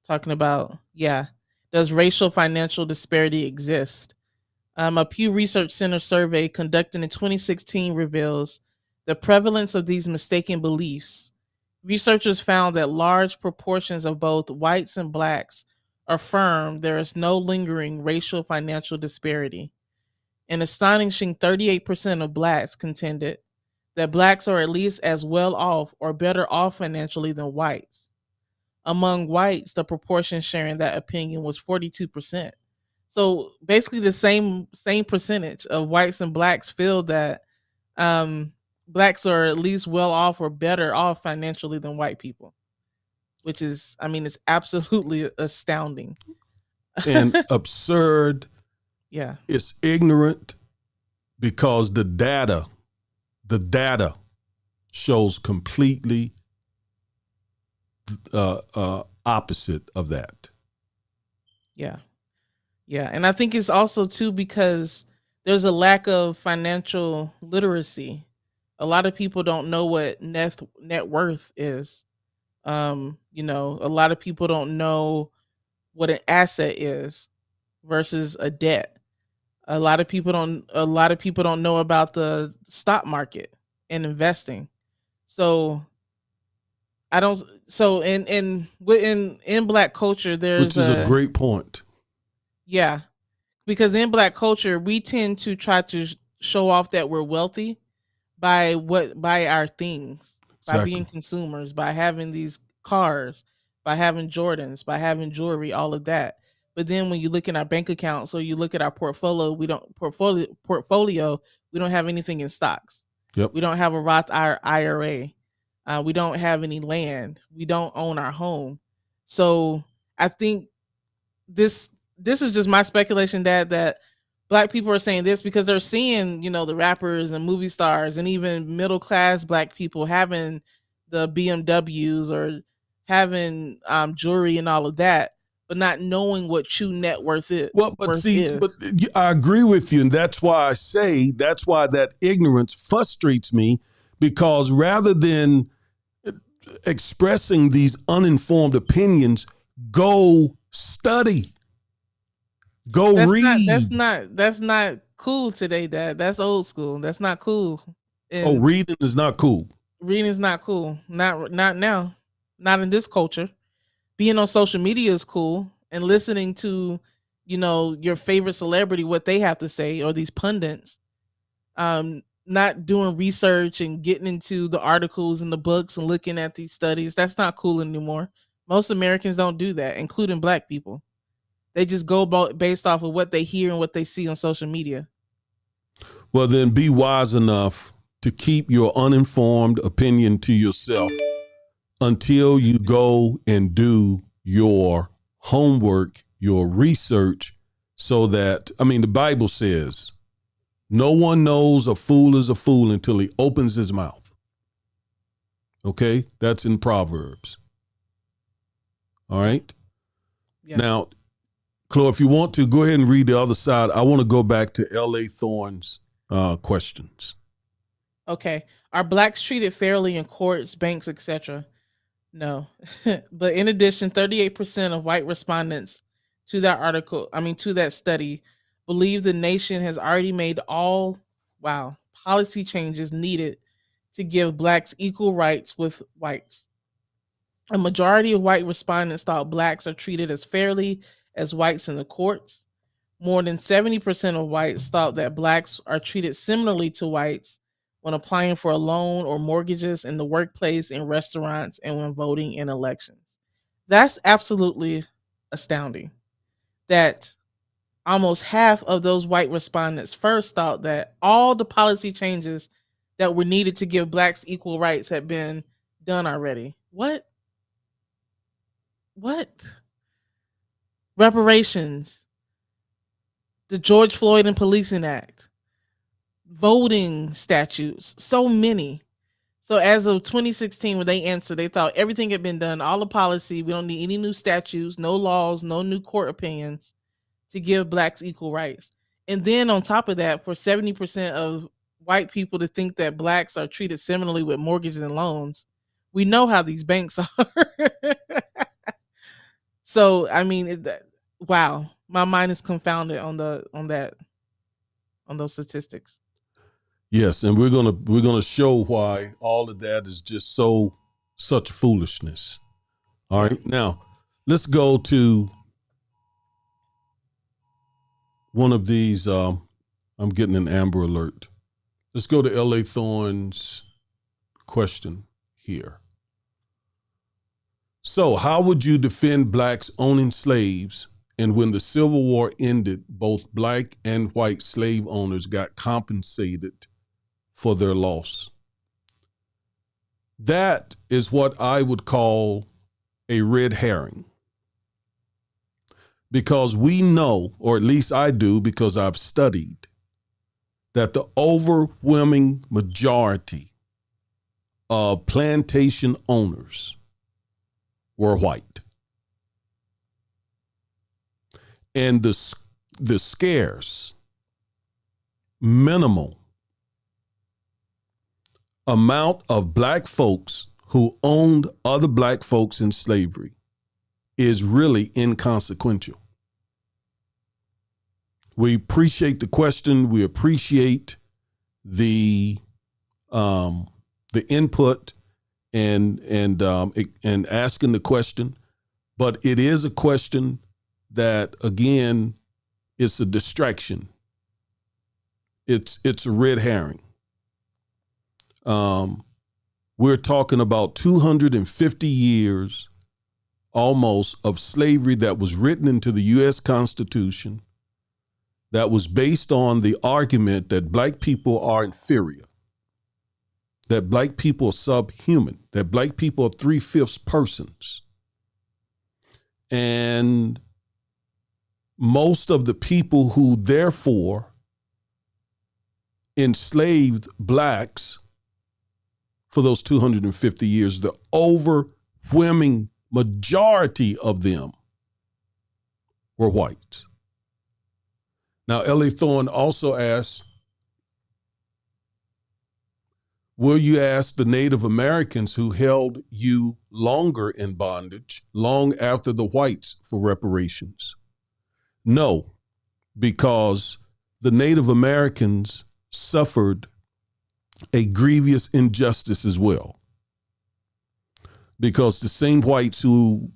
talking about, yeah, does racial financial disparity exist? A Pew Research Center survey conducted in 2016 reveals the prevalence of these mistaken beliefs. Researchers found that large proportions of both whites and blacks affirm there is no lingering racial financial disparity. An astonishing 38% of blacks contended that blacks are at least as well off or better off financially than whites. Among whites, the proportion sharing that opinion was 42%. So basically the same percentage of whites and blacks feel that blacks are at least well off or better off financially than white people, which is, I mean, it's absolutely astounding. And absurd. Yeah. It's ignorant because the data shows completely opposite of that. Yeah. Yeah. And I think it's also too because there's a lack of financial literacy. A lot of people don't know what net worth is. A lot of people don't know what an asset is versus a debt. A lot of people don't know about the stock market and investing. So I don't so in black culture Which there's is a great point. yeah, because in black culture we tend to try to show off that we're wealthy by our things, by being Exactly. consumers, by having these cars, by having Jordans, by having jewelry, all of that. But then when you look in our bank accounts or you look at our portfolio, we don't have anything in stocks. Yep. We don't have a Roth IRA. We don't have any land. We don't own our home. So I think this this is just my speculation that black people are saying this because they're seeing, the rappers and movie stars and even middle class black people having the BMWs or having jewelry and all of that, but not knowing what true net worth is. Well, I agree with you, and that's why that ignorance frustrates me, because rather than expressing these uninformed opinions, go study. Go read. That's not cool today, Dad. That's old school. That's not cool. And reading is not cool. Reading is not cool. Not now. Not in this culture. Being on social media is cool, and listening to, your favorite celebrity, what they have to say, or these pundits. Not doing research and getting into the articles and the books and looking at these studies. That's not cool anymore. Most Americans don't do that, including black people. They just go based off of what they hear and what they see on social media. Well, then be wise enough to keep your uninformed opinion to yourself until you go and do your homework, your research, so that, the Bible says, no one knows a fool is a fool until he opens his mouth. Okay? That's in Proverbs. All right? Yeah. Now, Chloe, if you want to, go ahead and read the other side. I want to go back to L.A. Thorne's questions. Okay. Are blacks treated fairly in courts, banks, etc.? No. But in addition, 38% of white respondents to that to that study, believe the nation has already made all, policy changes needed to give blacks equal rights with whites. A majority of white respondents thought blacks are treated as fairly as whites in the courts. More than 70% of whites thought that blacks are treated similarly to whites when applying for a loan or mortgages in the workplace, in restaurants, and when voting in elections. That's absolutely astounding that almost half of those white respondents first thought that all the policy changes that were needed to give blacks equal rights had been done already. What? What? Reparations, the George Floyd and Policing Act, voting statutes, so many. So as of 2016, when they answered, they thought everything had been done, all the policy, we don't need any new statutes, no laws, no new court opinions to give blacks equal rights. And then on top of that, for 70% of white people to think that blacks are treated similarly with mortgages and loans, we know how these banks are. So I mean, wow, my mind is confounded on those statistics. Yes, and we're gonna show why all of that is just such foolishness. All right, now let's go to one of these. I'm getting an Amber Alert. Let's go to L.A. Thorne's question here. So, how would you defend blacks owning slaves? And when the Civil War ended, both black and white slave owners got compensated for their loss. That is what I would call a red herring. Because we know, or at least I do because I've studied, that the overwhelming majority of plantation owners were white. And the scarce, minimal amount of black folks who owned other black folks in slavery is really inconsequential. We appreciate the question. We appreciate the input and asking the question, but it is a question that, again, it's a distraction. It's a red herring. We're talking about 250 years almost of slavery that was written into the U.S. Constitution, that was based on the argument that black people are inferior, that black people are subhuman, that black people are 3/5 persons. And most of the people who therefore enslaved blacks for those 250 years, the overwhelming majority of them were whites. Now, L.A. Thorne also asks, will you ask the Native Americans who held you longer in bondage, long after the whites, for reparations? No, because the Native Americans suffered a grievous injustice as well. Because the same whites who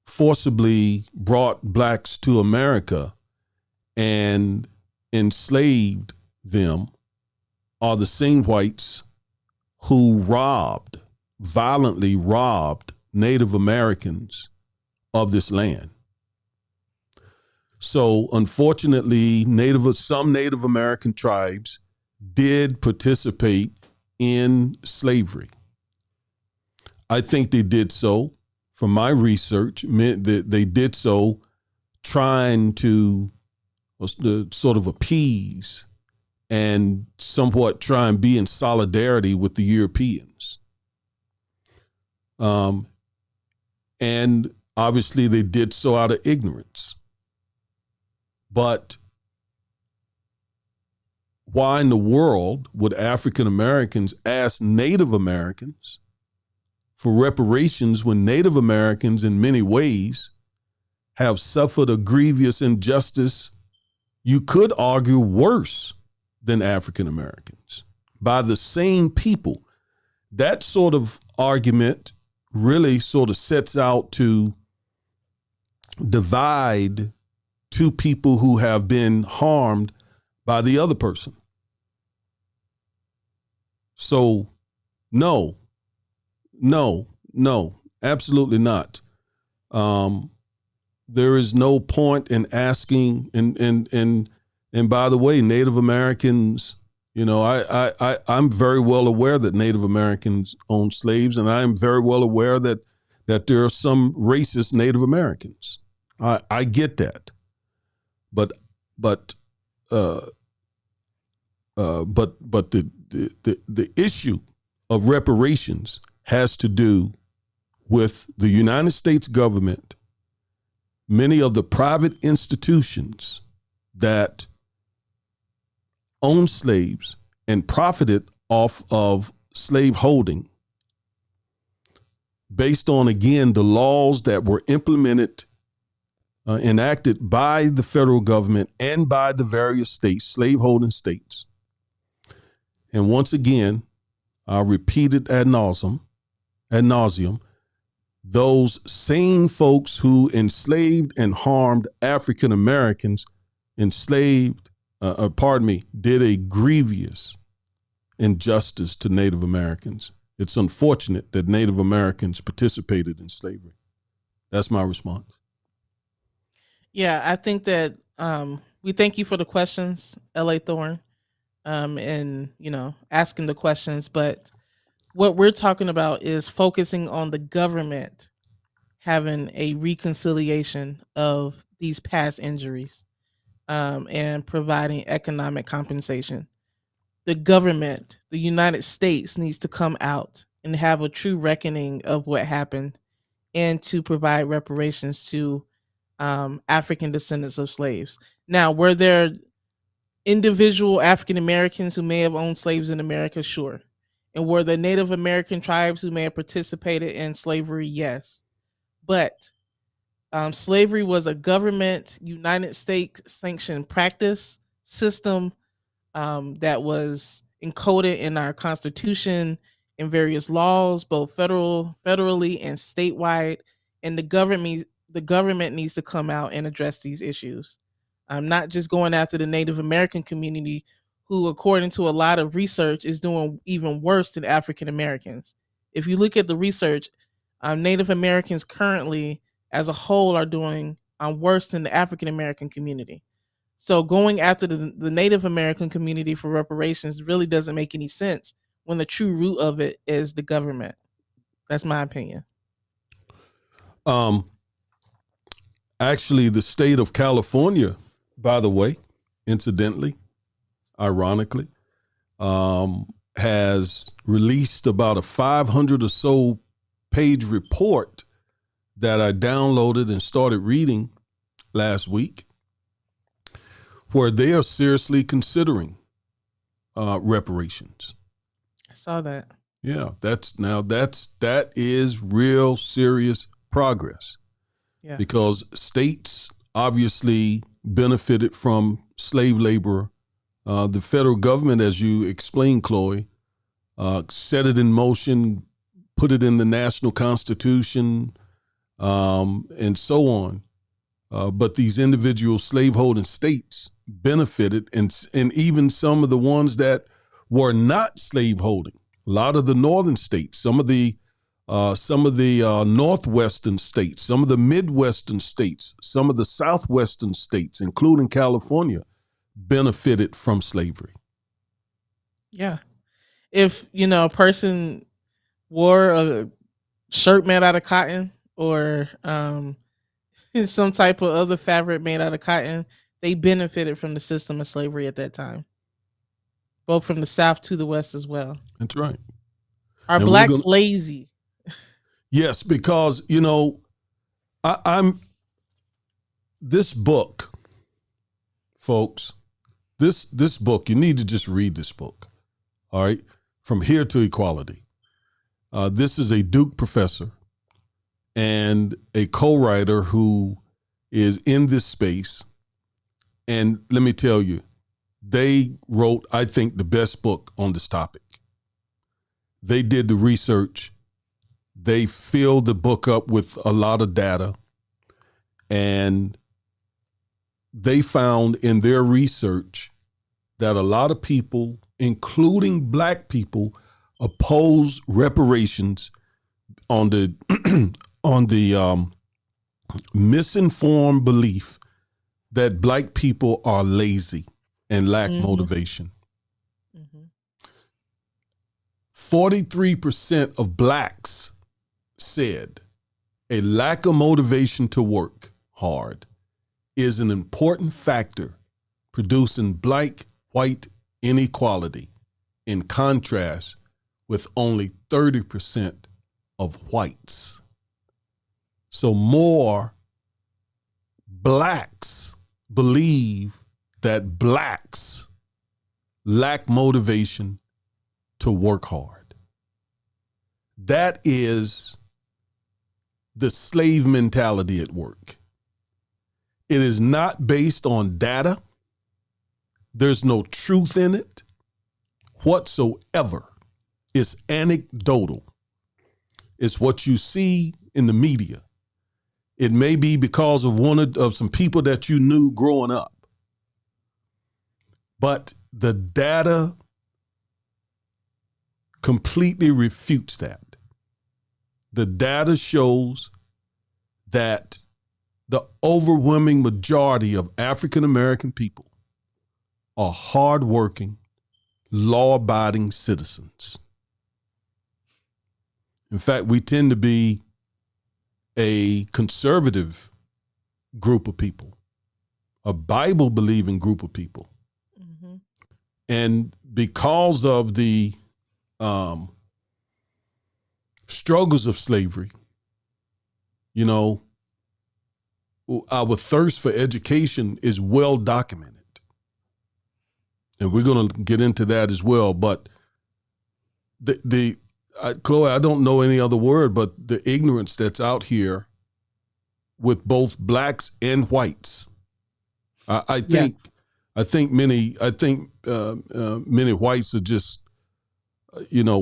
forcibly brought blacks to America and enslaved them are the same whites who violently robbed Native Americans of this land. So unfortunately, some Native American tribes did participate in slavery. I think they did so, from my research, meant that they did so trying to sort of appease and somewhat try and be in solidarity with the Europeans. And obviously they did so out of ignorance. But why in the world would African Americans ask Native Americans for reparations when Native Americans, in many ways, have suffered a grievous injustice, you could argue worse than African Americans, by the same people? That sort of argument really sort of sets out to divide two people who have been harmed by the other person. So, no, absolutely not. There is no point in asking, and by the way, Native Americans, you know, I'm very well aware that Native Americans owned slaves, and I am very well aware that there are some racist Native Americans. I get that, but the issue of reparations has to do with the United States government, many of the private institutions that owned slaves and profited off of slave holding, based on, again, the laws that were enacted by the federal government and by the various states, slaveholding states. And once again, I'll repeat it ad nauseum, those same folks who enslaved and harmed African Americans did a grievous injustice to Native Americans. It's unfortunate that Native Americans participated in slavery. That's my response. Yeah, I think that we thank you for the questions, L.A. Thorne, and asking the questions. But what we're talking about is focusing on the government having a reconciliation of these past injuries, and providing economic compensation. The government, the United States, needs to come out and have a true reckoning of what happened, and to provide reparations to African descendants of slaves. Now, were there individual African Americans who may have owned slaves in America? Sure. And were there Native American tribes who may have participated in slavery? Yes. But slavery was a government, United States sanctioned practice system that was encoded in our Constitution, in various laws, both federally and statewide. And the government needs to come out and address these issues. Not just going after the Native American community, who, according to a lot of research, is doing even worse than African Americans. If you look at the research, Native Americans currently, as a whole, are doing worse than the African American community. So going after the Native American community for reparations really doesn't make any sense when the true root of it is the government. That's my opinion. Actually, the state of California, by the way, incidentally, ironically, has released about a 500 or so page report that I downloaded and started reading last week, where they are seriously considering reparations. I saw that. Yeah, that is real serious progress. Yeah. Because states obviously benefited from slave labor. The federal government, as you explained, Chloe, set it in motion, put it in the national constitution, and so on. But these individual slaveholding states benefited, and even some of the ones that were not slaveholding. A lot of the northern states, some of the northwestern states, some of the midwestern states, some of the southwestern states, including California, benefited from slavery. Yeah. If, a person wore a shirt made out of cotton, or some type of other fabric made out of cotton, they benefited from the system of slavery at that time, both from the South to the West as well. That's right. Are blacks lazy? Yes, because, I'm this book folks, this book, you need to just read this book. All right, From Here to Equality. This is a Duke professor and a co-writer who is in this space. And let me tell you, they wrote, I think, the best book on this topic. They did the research. They filled the book up with a lot of data. And they found in their research that a lot of people, including Black people, oppose reparations on the on the misinformed belief that Black people are lazy and lack motivation. 43% of Blacks said a lack of motivation to work hard is an important factor producing Black-white inequality, in contrast with only 30% of whites. So more Blacks believe that Blacks lack motivation to work hard. That is the slave mentality at work. It is not based on data. There's no truth in it whatsoever. It's anecdotal. It's what you see in the media. It may be because of some people that you knew growing up. But the data completely refutes that. The data shows that the overwhelming majority of African American people are hardworking, law-abiding citizens. In fact, we tend to be a conservative group of people, a Bible-believing group of people. Mm-hmm. And because of the struggles of slavery, you know, our thirst for education is well documented. And we're going to get into that as well. But Chloe, I don't know any other word, but the ignorance that's out here with both Blacks and whites. I think many whites are just,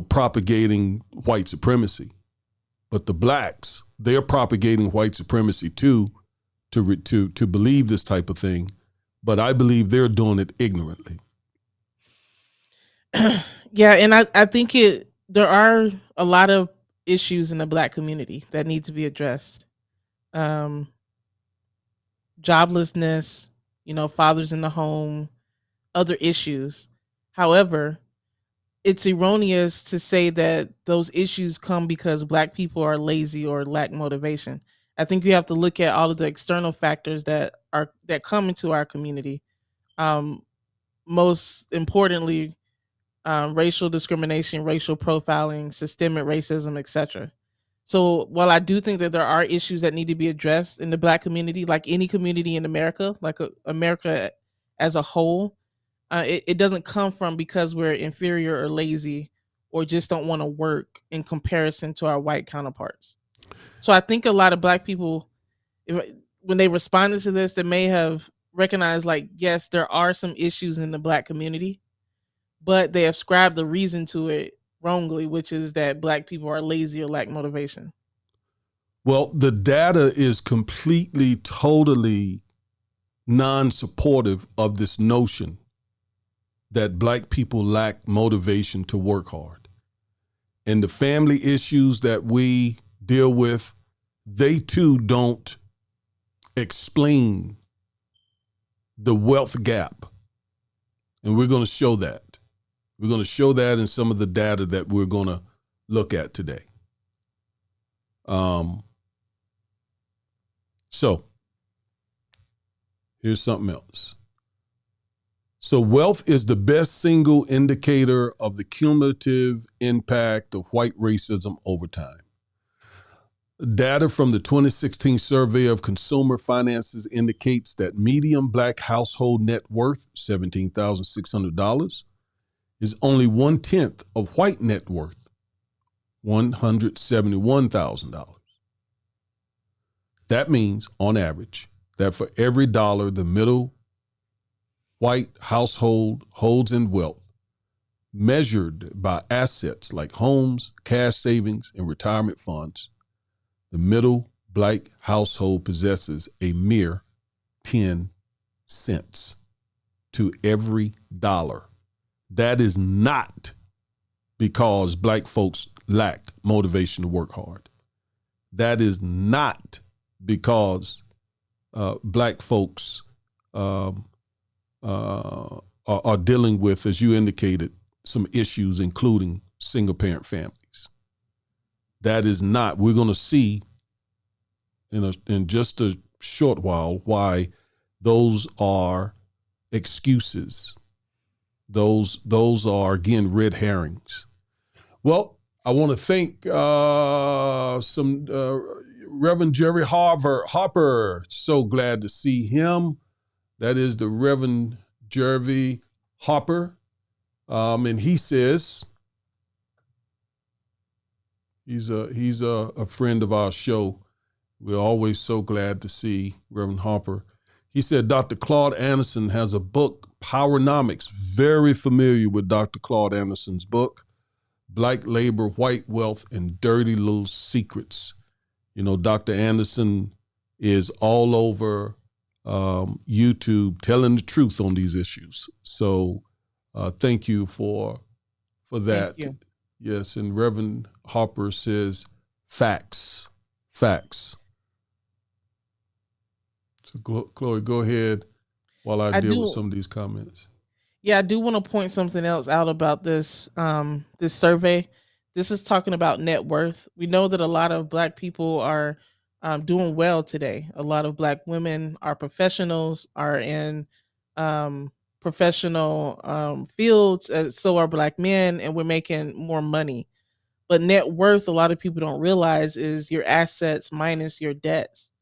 propagating white supremacy. But the Blacks, they're propagating white supremacy too, to believe this type of thing. But I believe they're doing it ignorantly. Yeah, and I think there are a lot of issues in the Black community that need to be addressed. Joblessness, fathers in the home, other issues. However, it's erroneous to say that those issues come because Black people are lazy or lack motivation. I think you have to look at all of the external factors that come into our community. Most importantly, racial discrimination, racial profiling, systemic racism, etc. So while I do think that there are issues that need to be addressed in the Black community, like any community in America, like America as a whole, it doesn't come from because we're inferior or lazy or just don't want to work in comparison to our white counterparts. So I think a lot of Black people, when they responded to this, they may have recognized, like, yes, there are some issues in the Black community, but they ascribe the reason to it wrongly, which is that Black people are lazy or lack motivation. Well, the data is completely, totally non-supportive of this notion that Black people lack motivation to work hard. And the family issues that we deal with, they too don't explain the wealth gap. And we're going to show that. We're going to show that in some of the data that we're going to look at today. So here's something else. So wealth is the best single indicator of the cumulative impact of white racism over time. Data from the 2016 survey of consumer finances indicates that median black household net worth, $17,600, is only 1/10 of white net worth, $171,000. That means, on average, that for every dollar the middle white household holds in wealth, measured by assets like homes, cash savings, and retirement funds, the middle black household possesses a mere 10 cents to every dollar. That is not because black folks lack motivation to work hard. That is not because black folks are dealing with, as you indicated, some issues, including single parent families. That is not. We're going to see in just a short while why those are excuses. Those are, again, red herrings. Well, I want to thank Reverend Jerry Harper. So glad to see him. That is the Reverend Jerry Harper. And he says, he's a friend of our show. We're always so glad to see Reverend Harper. He said Dr. Claude Anderson has a book, Powernomics. Very familiar with Dr. Claude Anderson's book, Black Labor, White Wealth, and Dirty Little Secrets. You know, Dr. Anderson is all over YouTube telling the truth on these issues. So thank you for that. Thank you. Yes, and Reverend Harper says facts. So Chloe, go ahead while I deal with some of these comments. Yeah, I do want to point something else out about this this survey. This is talking about net worth. We know that a lot of black people are doing well today. A lot of black women are professionals, are in professional fields. So are black men, and we're making more money. But net worth, a lot of people don't realize, is your assets minus your debts.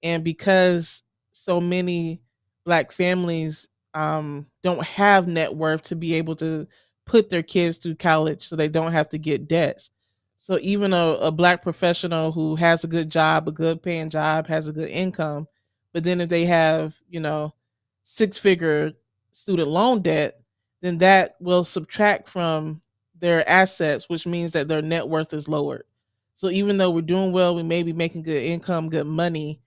And because so many black families don't have net worth to be able to put their kids through college so they don't have to get debts. So even a black professional who has a good job, a good paying job, has a good income, but then if they have, 6-figure student loan debt, then that will subtract from their assets, which means that their net worth is lowered. So even though we're doing well, we may be making good income, good money.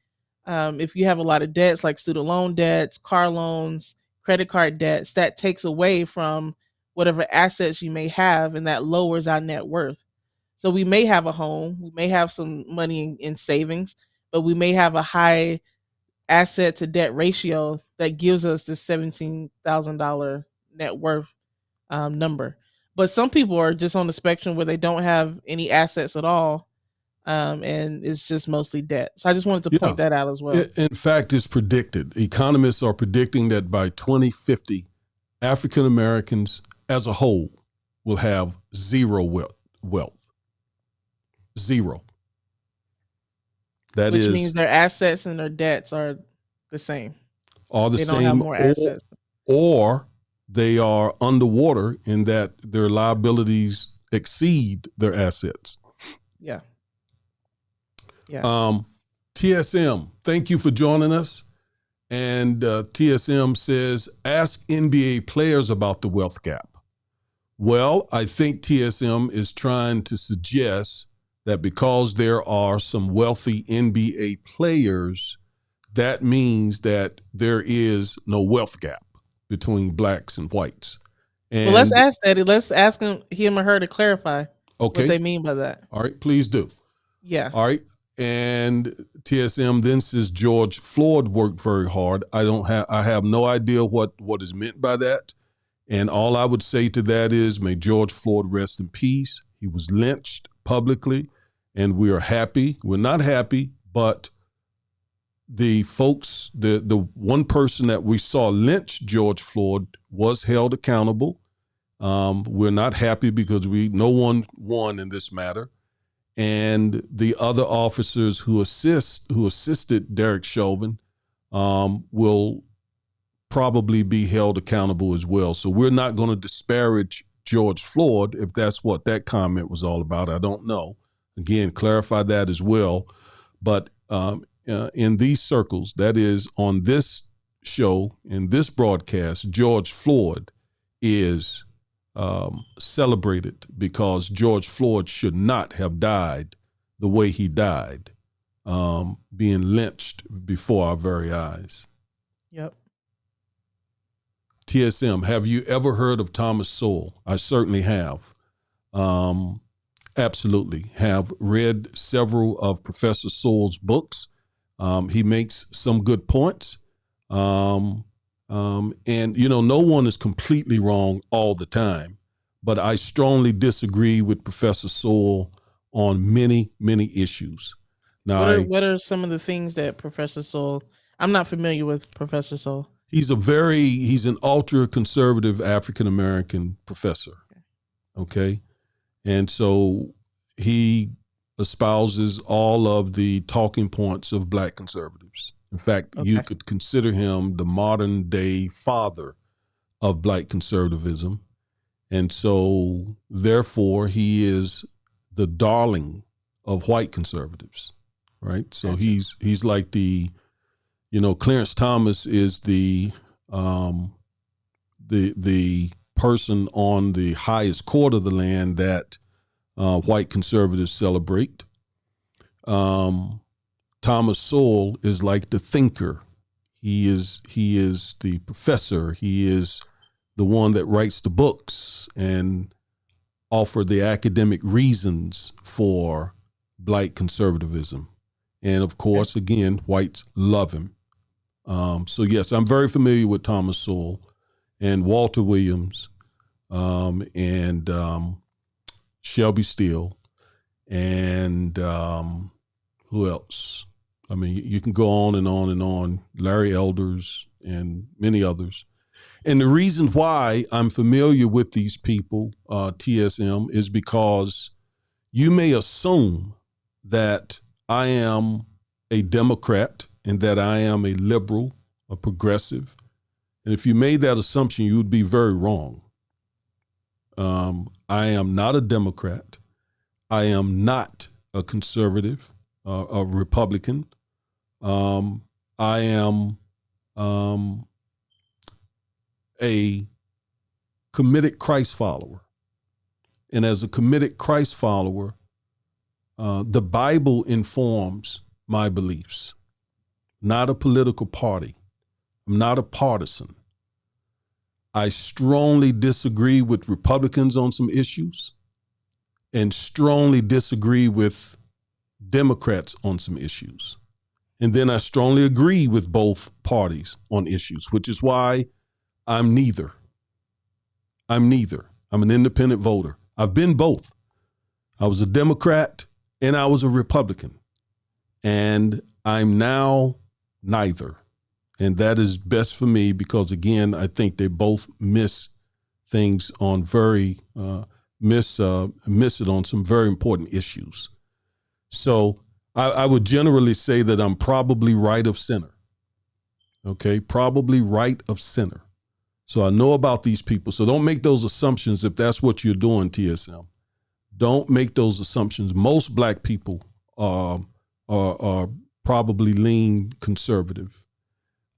If you have a lot of debts like student loan debts, car loans, credit card debts, that takes away from whatever assets you may have, and that lowers our net worth. So we may have a home, we may have some money in savings, but we may have a high asset to debt ratio that gives us this $17,000 net worth number. But some people are just on the spectrum where they don't have any assets at all, and it's just mostly debt. So I just wanted to point that out as well. In fact, it's predicted. Economists are predicting that by 2050, African Americans as a whole will have zero wealth. Zero. Which means their assets and their debts are the same. They don't have more assets. Or they are underwater in that their liabilities exceed their assets. Yeah. TSM, thank you for joining us. And TSM says, ask NBA players about the wealth gap. Well, I think TSM is trying to suggest that because there are some wealthy NBA players, that means that there is no wealth gap between blacks and whites. And well, let's ask that. Let's ask him or her to clarify what they mean by that. All right, please do. Yeah. All right. And TSM then says George Floyd worked very hard. I have no idea what is meant by that. And all I would say to that is, may George Floyd rest in peace. He was lynched publicly, and we are happy. We're not happy, but the folks, the one person that we saw lynch George Floyd was held accountable. We're not happy because no one won in this matter. and the other officers who assisted Derek Chauvin will probably be held accountable as well. So we're not going to disparage George Floyd if that's what that comment was all about. I don't know. Again, clarify that as well. But in these circles, that is on this show, in this broadcast, George Floyd is celebrated because George Floyd should not have died the way he died, being lynched before our very eyes. Yep. TSM, have you ever heard of Thomas Sowell? I certainly have. Absolutely. Have read several of Professor Sowell's books. He makes some good points. And, no one is completely wrong all the time, but I strongly disagree with Professor Sowell on many, many issues. Now, What are some of the things that Professor Sowell? I'm not familiar with Professor Sowell. He's an ultra conservative African American professor. Okay. And so he espouses all of the talking points of Black conservatives. In fact, you could consider him the modern day father of Black conservatism. And so therefore he is the darling of white conservatives, right? So he's like Clarence Thomas is the person on the highest court of the land that white conservatives celebrate. Thomas Sowell is like the thinker. He is the professor. He is the one that writes the books and offer the academic reasons for Black conservatism. And of course, again, whites love him. So yes, I'm very familiar with Thomas Sowell and Walter Williams, and Shelby Steele, and who else? I mean, you can go on and on and on. Larry Elders and many others. And the reason why I'm familiar with these people, TSM, is because you may assume that I am a Democrat and that I am a liberal, a progressive. And if you made that assumption, you would be very wrong. I am not a Democrat. I am not a conservative, a Republican. I am a committed Christ follower. And as a committed Christ follower, the Bible informs my beliefs. Not a political party. I'm not a partisan. I strongly disagree with Republicans on some issues and strongly disagree with Democrats on some issues. And then I strongly agree with both parties on issues, which is why I'm neither. I'm neither. I'm an independent voter. I've been both. I was a Democrat and I was a Republican. And I'm now neither. And that is best for me because, again, I think they both miss things on miss it on some very important issues. So I would generally say that I'm probably right of center. Okay, probably right of center. So I know about these people. So don't make those assumptions if that's what you're doing, TSM. Don't make those assumptions. Most Black people are probably lean conservative,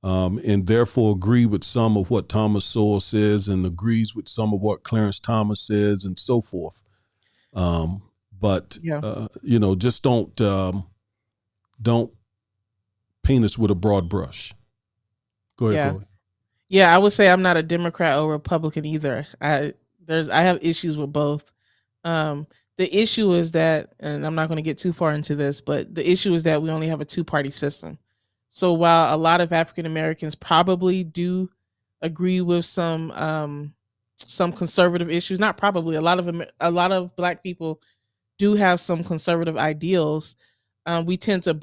and therefore agree with some of what Thomas Sowell says and agrees with some of what Clarence Thomas says and so forth. But just don't paint us with a broad brush. Go ahead, Chloe. Yeah, I would say I'm not a Democrat or Republican either. I have issues with both. The issue is that, and I'm not going to get too far into this, but the issue is that we only have a two-party system. So while a lot of African Americans probably do agree with some conservative issues, not probably, a lot of Black people do have some conservative ideals. We tend to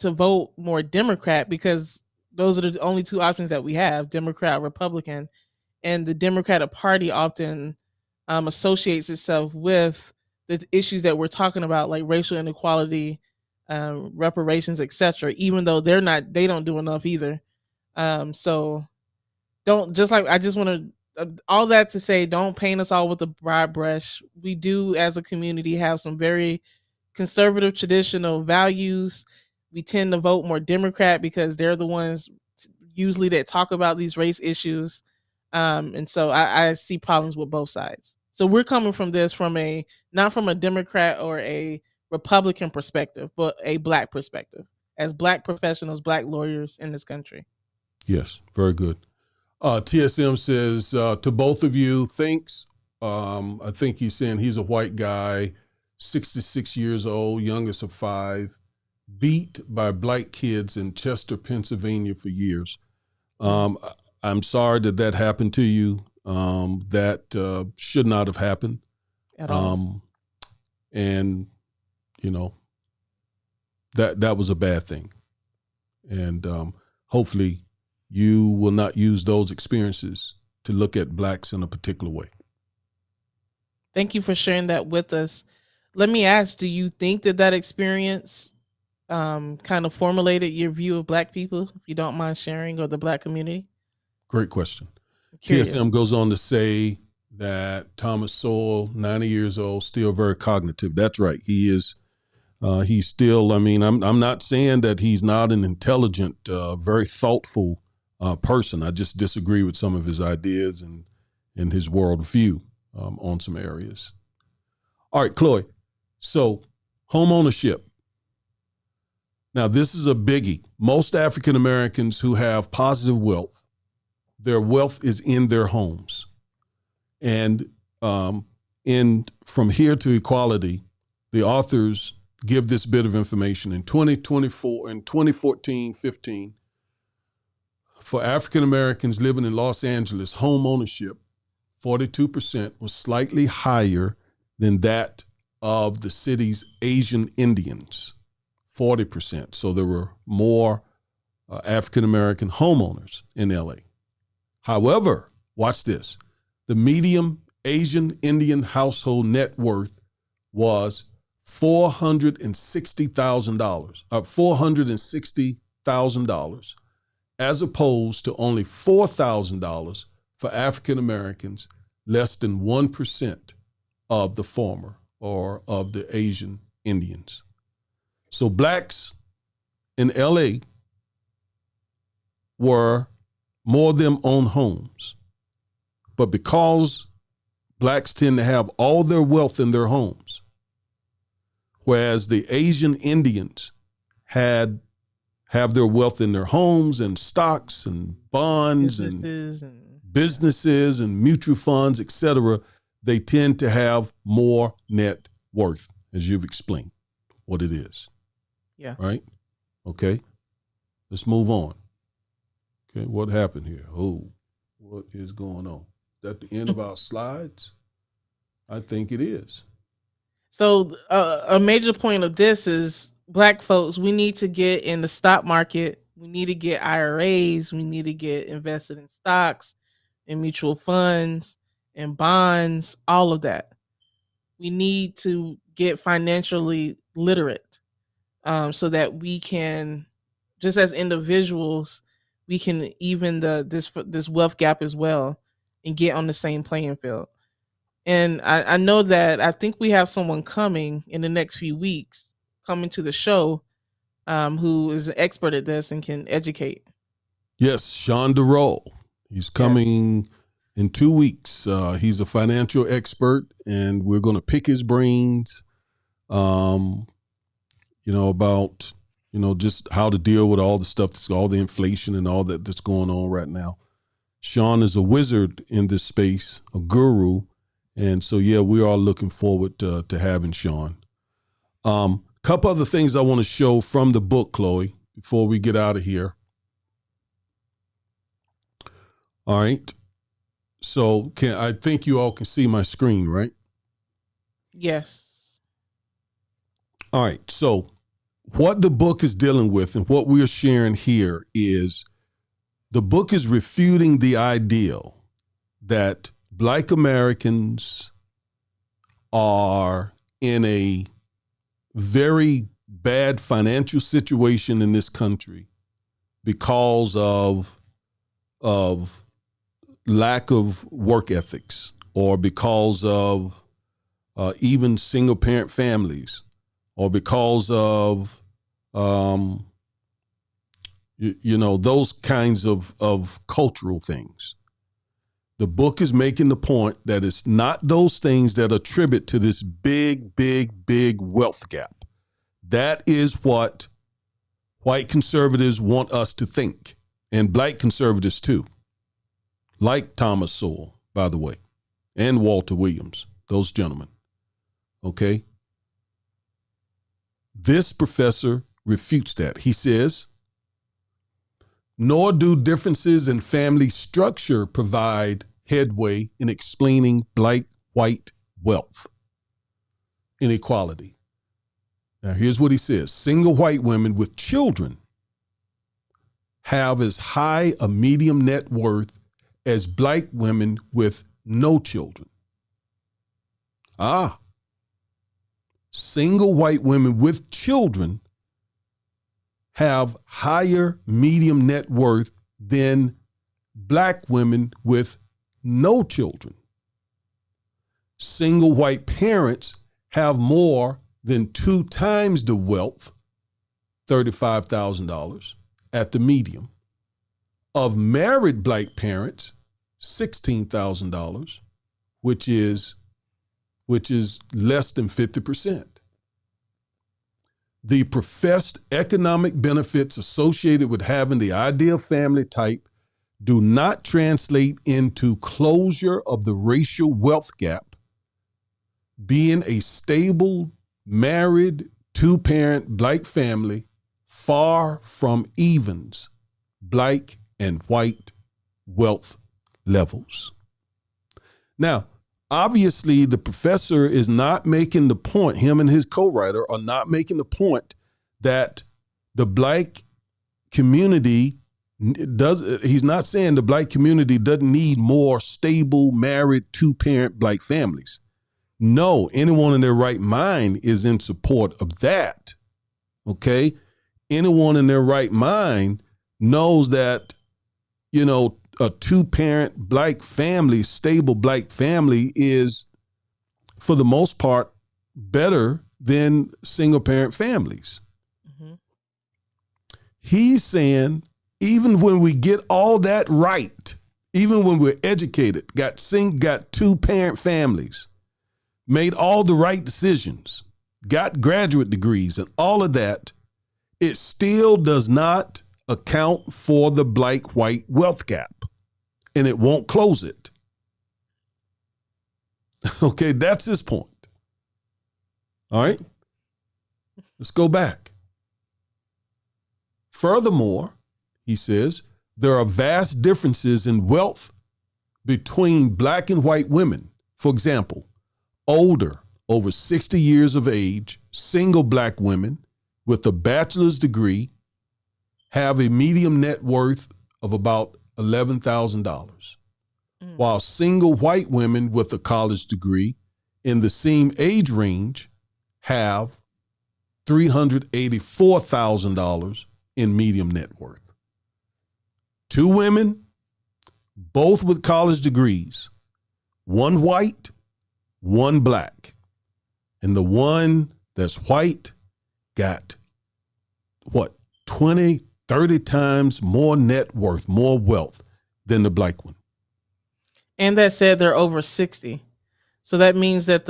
vote more Democrat because those are the only two options that we have: Democrat, Republican, and the Democratic Party often associates itself with the issues that we're talking about, like racial inequality, reparations, etc. Even though they don't do enough either. So don't just like I just want to all that to say, don't paint us all with a broad brush. We do, as a community, have some very conservative traditional values. We tend to vote more Democrat because they're the ones usually that talk about these race issues. And so I see problems with both sides. So we're coming from this from a not from a Democrat or a Republican perspective, but a Black perspective as Black professionals, Black lawyers in this country. Yes, very good. TSM says to both of you, thanks. I think he's saying he's a white guy, 66 years old, youngest of 5, beat by black kids in Chester, Pennsylvania for years. I'm sorry that happened to you. That should not have happened. At all. And, you know, that was a bad thing. And hopefully you will not use those experiences to look at blacks in a particular way. Thank you for sharing that with us. Let me ask, do you think that experience kind of formulated your view of Black people, if you don't mind sharing, or the Black community? Great question. Curious. TSM goes on to say that Thomas Sowell, 90 years old, still very cognitive. That's right. He is. He's still, I mean, I'm not saying that he's not an intelligent, very thoughtful person. I just disagree with some of his ideas and his worldview on some areas. All right, Chloe. So home ownership. Now, this is a biggie. Most African Americans who have positive wealth, their wealth is in their homes. And from Here to Equality, the authors give this bit of information. In 2014-15, for African Americans living in Los Angeles, home ownership, 42% was slightly higher than that of the city's Asian Indians, 40%. So there were more African American homeowners in LA. However, watch this. The median Asian Indian household net worth was $460,000, as opposed to only $4,000 for African Americans, less than 1% of the former or of the Asian Indians. So blacks in LA were more of them own homes. But because blacks tend to have all their wealth in their homes, whereas the Asian Indians have their wealth in their homes and stocks and bonds businesses and mutual funds, et cetera, they tend to have more net worth, as you've explained what it is. Yeah. Right? Okay. Let's move on. Okay, what happened here? Oh, what is going on? Is that the end of our slides? I think it is. So a major point of this is Black folks, we need to get in the stock market. We need to get IRAs. We need to get invested in stocks and mutual funds and bonds, all of that. We need to get financially literate so that we can, just as individuals, we can even this wealth gap as well and get on the same playing field. And I know that I think we have someone coming in the next few weeks coming to the show who is an expert at this and can educate. Yes, Sean DeRoe. He's coming in 2 weeks. He's a financial expert, and we're going to pick his brains, about, just how to deal with all the stuff, all the inflation and all that's going on right now. Sean is a wizard in this space, a guru. And so, we are looking forward to having Sean. Couple other things I want to show from the book, Chloe, before we get out of here. All right. So I think you all can see my screen, right? Yes. All right. So what the book is dealing with and what we are sharing here is the book is refuting the ideal that Black Americans are in a very bad financial situation in this country because of lack of work ethics, or because of even single parent families, or because of those kinds of cultural things. The book is making the point that it's not those things that attribute to this big, big, big wealth gap. That is what white conservatives want us to think, and black conservatives too, like Thomas Sowell, by the way, and Walter Williams, those gentlemen. Okay? This professor refutes that. He says, nor do differences in family structure provide headway in explaining black-white wealth inequality. Now, here's what he says. Single white women with children have as high a medium net worth as black women with no children. Single white women with children have higher medium net worth than black women with no children. Single white parents have more than 2 times the wealth, $35,000 at the medium, of married black parents, $16,000, which is less than 50%. The professed economic benefits associated with having the ideal family type do not translate into closure of the racial wealth gap. Being a stable, married, 2-parent black family far from evens black and white wealth levels. Now, obviously, the professor is not making the point, him and his co-writer are not making the point that the black community he's not saying the black community doesn't need more stable, married, 2-parent black families. No, anyone in their right mind is in support of that. Okay? Anyone in their right mind knows that, a 2-parent black family, stable black family, is, for the most part, better than single parent families. Mm-hmm. He's saying, even when we get all that right, even when we're educated, got 2-parent families, made all the right decisions, got graduate degrees and all of that, it still does not account for the black-white wealth gap, and it won't close it. Okay, that's his point. All right, let's go back. Furthermore, he says, there are vast differences in wealth between black and white women. For example, older, over 60 years of age, single black women with a bachelor's degree have a median net worth of about $11,000, while single white women with a college degree in the same age range have $384,000 in median net worth. 2 women, both with college degrees, 1 white, 1 black. And the one that's white got, 20, 30 times more net worth, more wealth than the black one. And that said, they're over 60. So that means that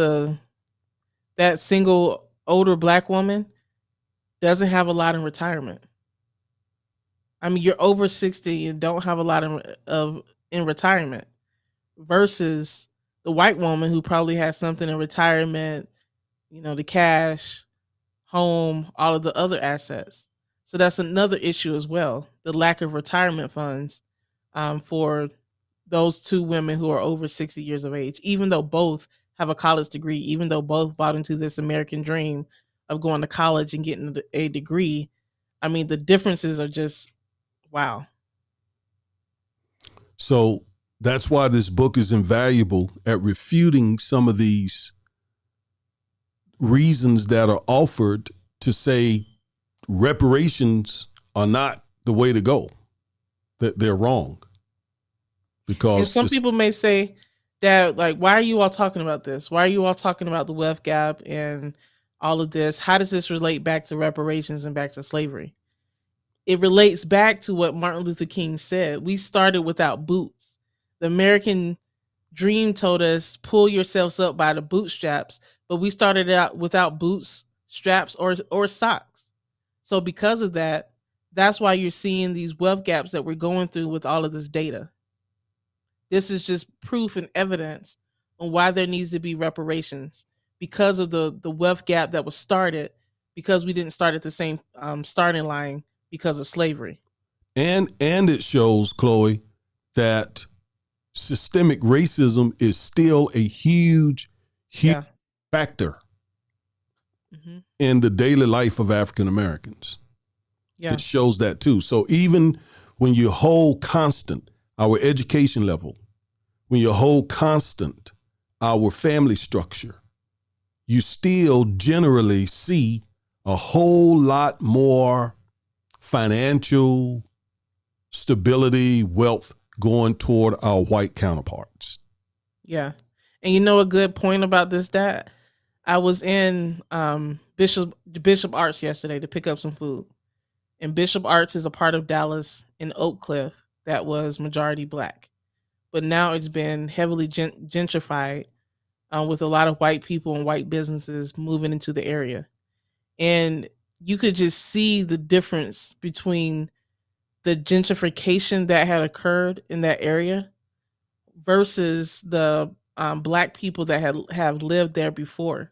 that single older black woman doesn't have a lot in retirement. I mean, you're over 60 and don't have a lot in retirement, versus the white woman who probably has something in retirement, the cash, home, all of the other assets. So that's another issue as well, the lack of retirement funds for those 2 women who are over 60 years of age, even though both have a college degree, even though both bought into this American dream of going to college and getting a degree. I mean, the differences are just, wow. So that's why this book is invaluable at refuting some of these reasons that are offered to say reparations are not the way to go, that they're wrong. And Because some people may say that, like, why are you all talking about this? Why are you all talking about the wealth gap and all of this? How does this relate back to reparations and back to slavery? It relates back to what Martin Luther King said. We started without boots. The American dream told us, pull yourselves up by the bootstraps, but we started out without boots, straps, or socks. So because of that, that's why you're seeing these wealth gaps that we're going through with all of this data. This is just proof and evidence on why there needs to be reparations, because of the wealth gap that was started because we didn't start at the same starting line because of slavery. and it shows, Chloe, that systemic racism is still a huge Yeah. factor Hmm. in the daily life of African Americans. Yeah. It shows that too. So even when you hold constant our education level, when you hold constant our family structure, you still generally see a whole lot more financial stability, wealth going toward our white counterparts. Yeah. And you know a good point about this, Dad? I was in Bishop Arts yesterday to pick up some food. And Bishop Arts is a part of Dallas in Oak Cliff that was majority black. But now it's been heavily gentrified, with a lot of white people and white businesses moving into the area. And you could just see the difference between the gentrification that had occurred in that area versus the black people that have lived there before.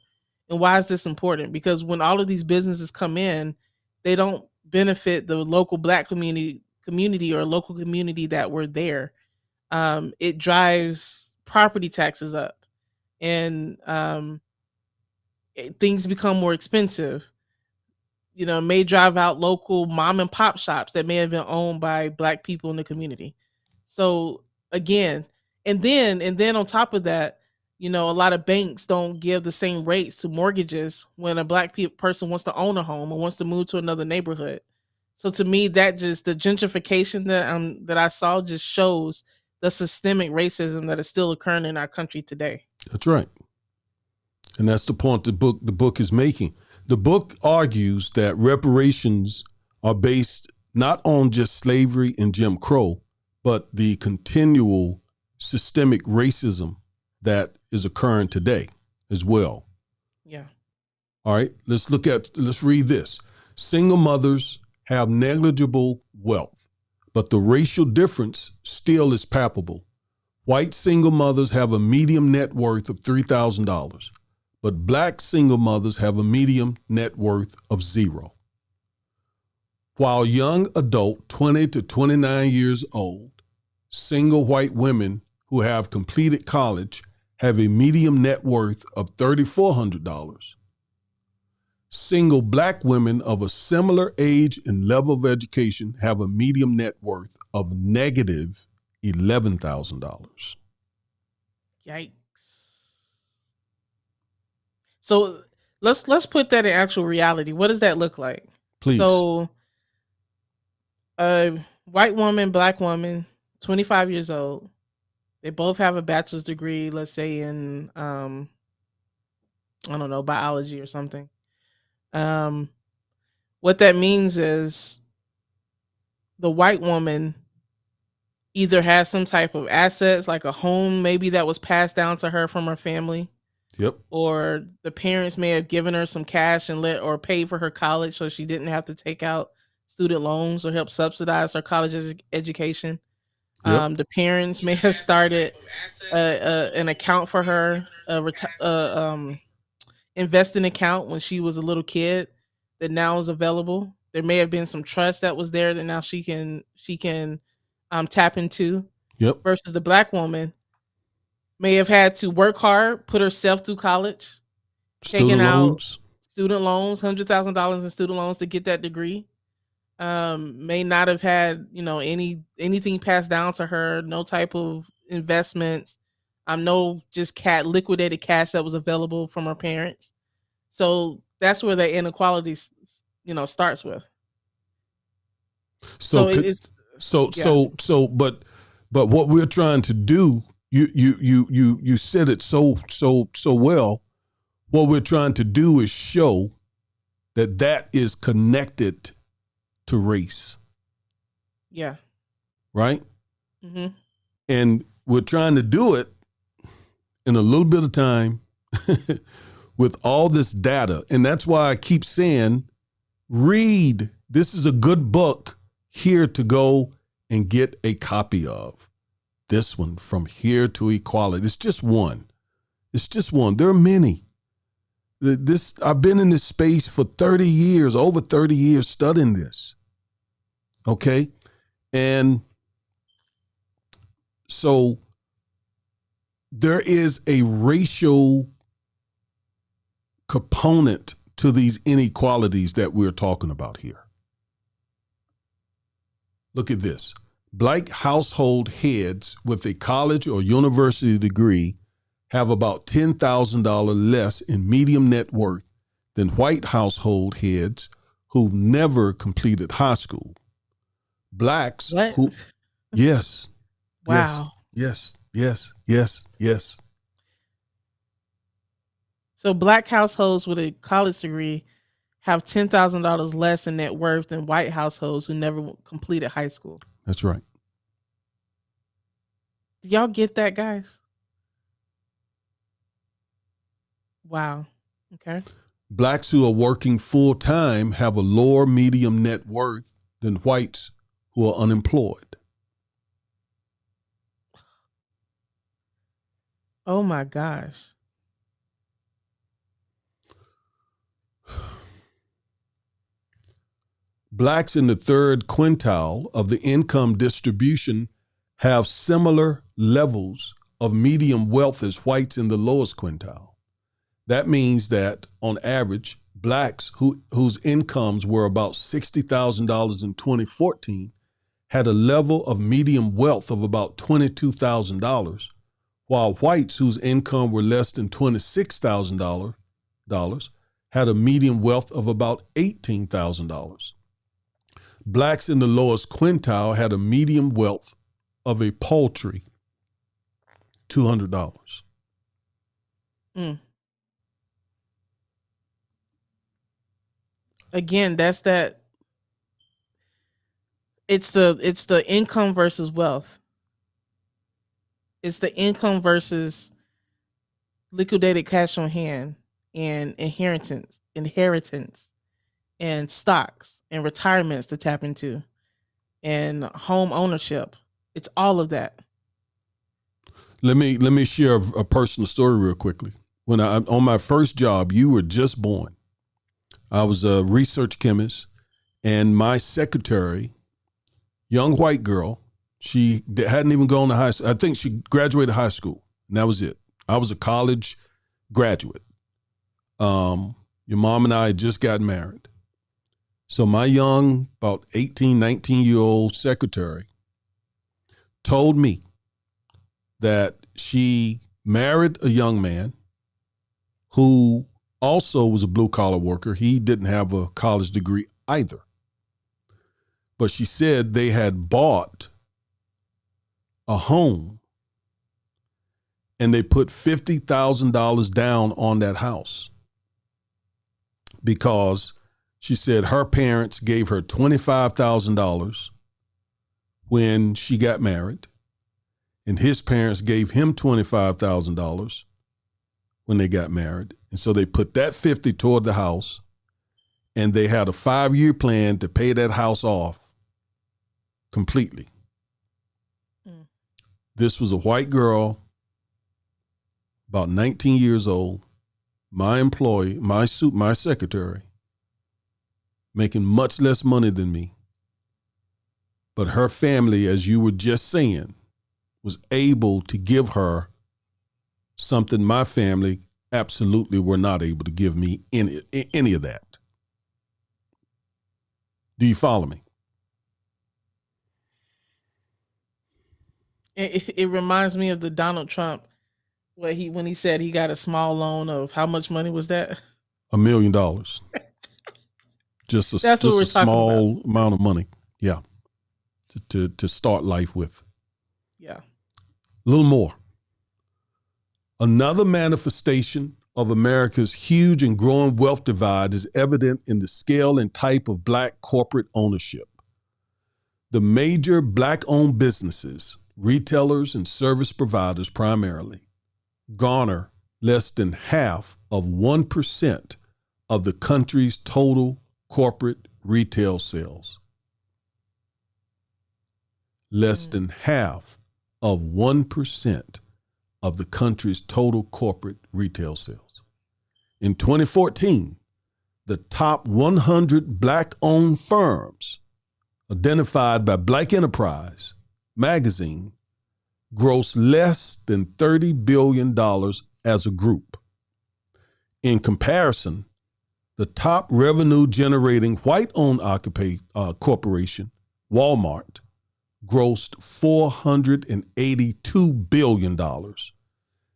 And why is this important? Because when all of these businesses come in, they don't benefit the local black community or local community that were there. It drives property taxes up, and things become more expensive. May drive out local mom and pop shops that may have been owned by black people in the community. So again, and then on top of that, a lot of banks don't give the same rates to mortgages when a black person wants to own a home or wants to move to another neighborhood. So to me, that just the gentrification that I saw just shows the systemic racism that is still occurring in our country today. That's right. And that's the point the book is making. The book argues that reparations are based not on just slavery and Jim Crow, but the continual systemic racism that is occurring today as well. Yeah. All right, let's read this. Single mothers have negligible wealth, but the racial difference still is palpable. White single mothers have a median net worth of $3,000. But black single mothers have a median net worth of $0. While young adult, 20 to 29 years old, single white women who have completed college have a median net worth of $3,400. Single black women of a similar age and level of education have a median net worth of negative $11,000. Yikes. So let's put that in actual reality. What does that look like? Please. So a white woman, black woman, 25 years old. They both have a bachelor's degree, let's say in I don't know, biology or something. What that means is the white woman either has some type of assets, like a home maybe that was passed down to her from her family. Yep. Or the parents may have given her some cash and or paid for her college so she didn't have to take out student loans or help subsidize her college education. Yep. The parents may have started an account for her, investing account when she was a little kid that now is available. There may have been some trust that was there that now she can tap into. Yep. Versus the black woman may have had to work hard, put herself through college, taking out student loans, $100,000 in student loans to get that degree. May not have had, anything passed down to her, no type of investments, no just liquidated cash that was available from her parents. So that's where the inequality, starts with. So So could it's yeah, but what we're trying to do, you said it so well. What we're trying to do is show that is connected to race, yeah. right? Hmm. And we're trying to do it in a little bit of time with all this data. And that's why I keep saying, read. This is a good book here to go and get a copy of. This one, From Here to Equality. It's just one. It's just one. There are many. I've been in this space for 30 years, over 30 years studying this. Okay? And so there is a racial component to these inequalities that we're talking about here. Look at this. Black household heads with a college or university degree have about $10,000 less in median net worth than white household heads who never completed high school. Blacks What? who, yes, Wow. yes. So black households with a college degree have $10,000 less in net worth than white households who never completed high school. That's right. Do y'all get that, guys? Wow. Okay. Blacks who are working full time have a lower medium net worth than whites who are unemployed. Oh my gosh. Blacks in the third quintile of the income distribution have similar levels of medium wealth as whites in the lowest quintile. That means that on average, blacks whose incomes were about $60,000 in 2014 had a level of medium wealth of about $22,000, while whites whose income were less than $26,000 had a median wealth of about $18,000. Blacks in the lowest quintile had a median wealth of a paltry $200. Mm. Again, that's that. It's the income versus wealth. It's the income versus liquidated cash on hand and inheritance and stocks and retirements to tap into and home ownership. It's all of that. Let me share a personal story real quickly. When on my first job, you were just born. I was a research chemist, and my secretary, young white girl, she hadn't even gone to high school. I think she graduated high school, and that was it. I was a college graduate. Your mom and I had just gotten married. So my young, about 18, 19-year-old secretary told me that she married a young man who also was a blue-collar worker. He didn't have a college degree either. But she said they had bought a home and they put $50,000 down on that house because she said her parents gave her $25,000 when she got married, and his parents gave him $25,000 when they got married. And so they put that 50 toward the house, and they had a 5-year plan to pay that house off completely. Mm. This was a white girl, about 19 years old, my employee, my secretary, making much less money than me. But her family, as you were just saying, was able to give her something my family absolutely were not able to give me any of that. Do you follow me? It reminds me of the Donald Trump when he said he got a small loan of how much money was that? $1 million. Just a, That's what just we're a talking small amount of money. Yeah. To start life with. Yeah. A little more. Another manifestation of America's huge and growing wealth divide is evident in the scale and type of Black corporate ownership. The major Black-owned businesses, retailers and service providers primarily, garner less than half of 1% of the country's total corporate retail sales. Less than half of 1% of the country's total corporate retail sales. In 2014, the top 100 Black-owned firms identified by Black Enterprise magazine grossed less than $30 billion as a group. In comparison, the top revenue-generating white-owned corporation, Walmart, grossed $482 billion,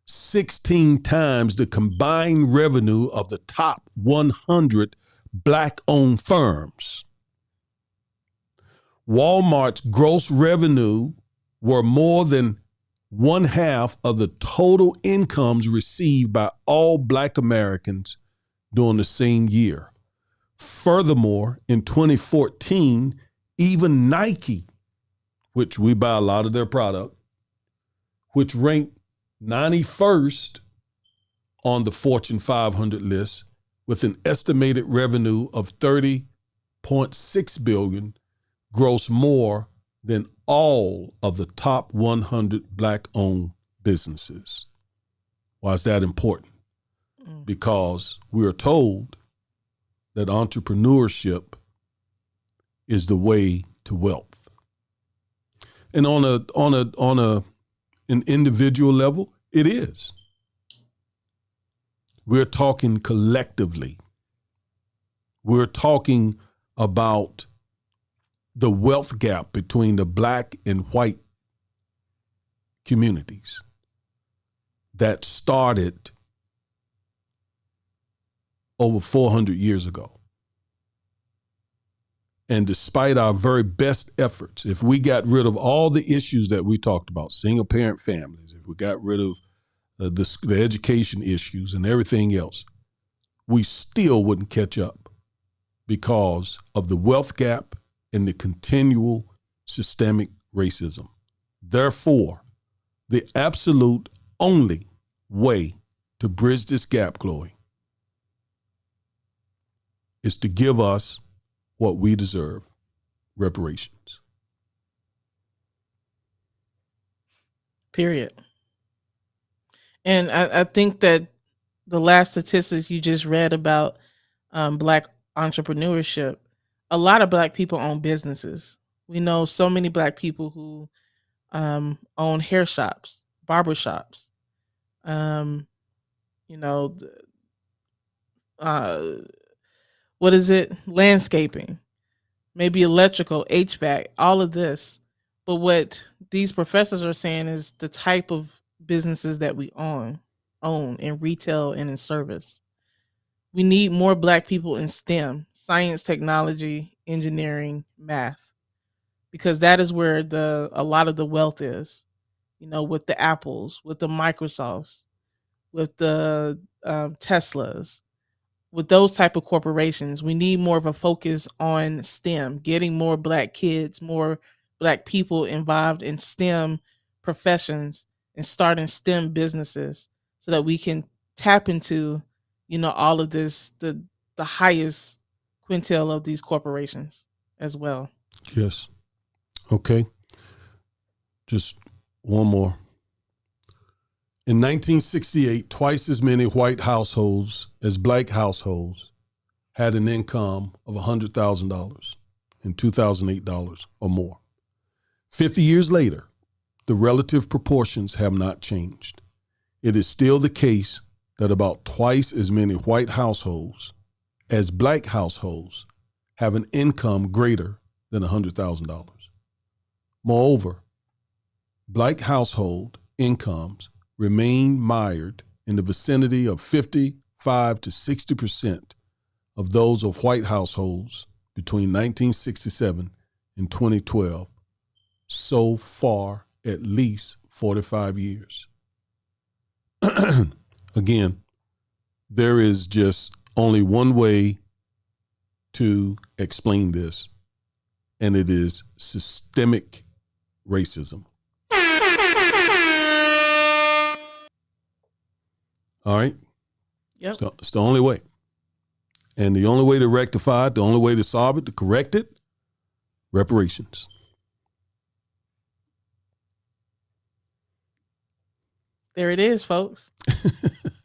16 times the combined revenue of the top 100 Black-owned firms. Walmart's gross revenue were more than 1/2 of the total incomes received by all Black Americans during the same year. Furthermore, in 2014, even Nike, which we buy a lot of their product, which ranked 91st on the Fortune 500 list with an estimated revenue of $30.6 billion, gross more than all of the top 100 Black-owned businesses. Why is that important? Because we are told that entrepreneurship is the way to wealth. And on an individual level, it is. We're talking collectively. We're talking about the wealth gap between the Black and white communities that started over 400 years ago. And despite our very best efforts, if we got rid of all the issues that we talked about, single parent families, if we got rid of the education issues and everything else, we still wouldn't catch up because of the wealth gap and the continual systemic racism. Therefore, the absolute only way to bridge this gap, Chloe, is to give us what we deserve, reparations. Period. And I think that the last statistics you just read about Black entrepreneurship, a lot of Black people own businesses. We know so many Black people who own hair shops, barber shops, um, you know, uh, what is it? Landscaping, maybe electrical, HVAC, all of this. But what these professors are saying is the type of businesses that we own in retail and in service. We need more Black people in STEM, science, technology, engineering, math, because that is where a lot of the wealth is. You know, with the Apples, with the Microsofts, with the Teslas, with those type of corporations. We need more of a focus on STEM, getting more Black kids, more Black people involved in STEM professions and starting STEM businesses so that we can tap into, all of this, the highest quintile of these corporations as well. Yes. Okay. Just one more. In 1968, twice as many white households as Black households had an income of $100,000 and $2,008 or more. 50 years later, the relative proportions have not changed. It is still the case that about twice as many white households as Black households have an income greater than $100,000. Moreover, Black household incomes remain mired in the vicinity of 50, 55 to 60% of those of white households between 1967 and 2012, so far at least 45 years. Again, there is just only one way to explain this, and it is systemic racism. All right? Yep. So it's the only way. And the only way to rectify it, the only way to solve it, to correct it, reparations. There it is, folks.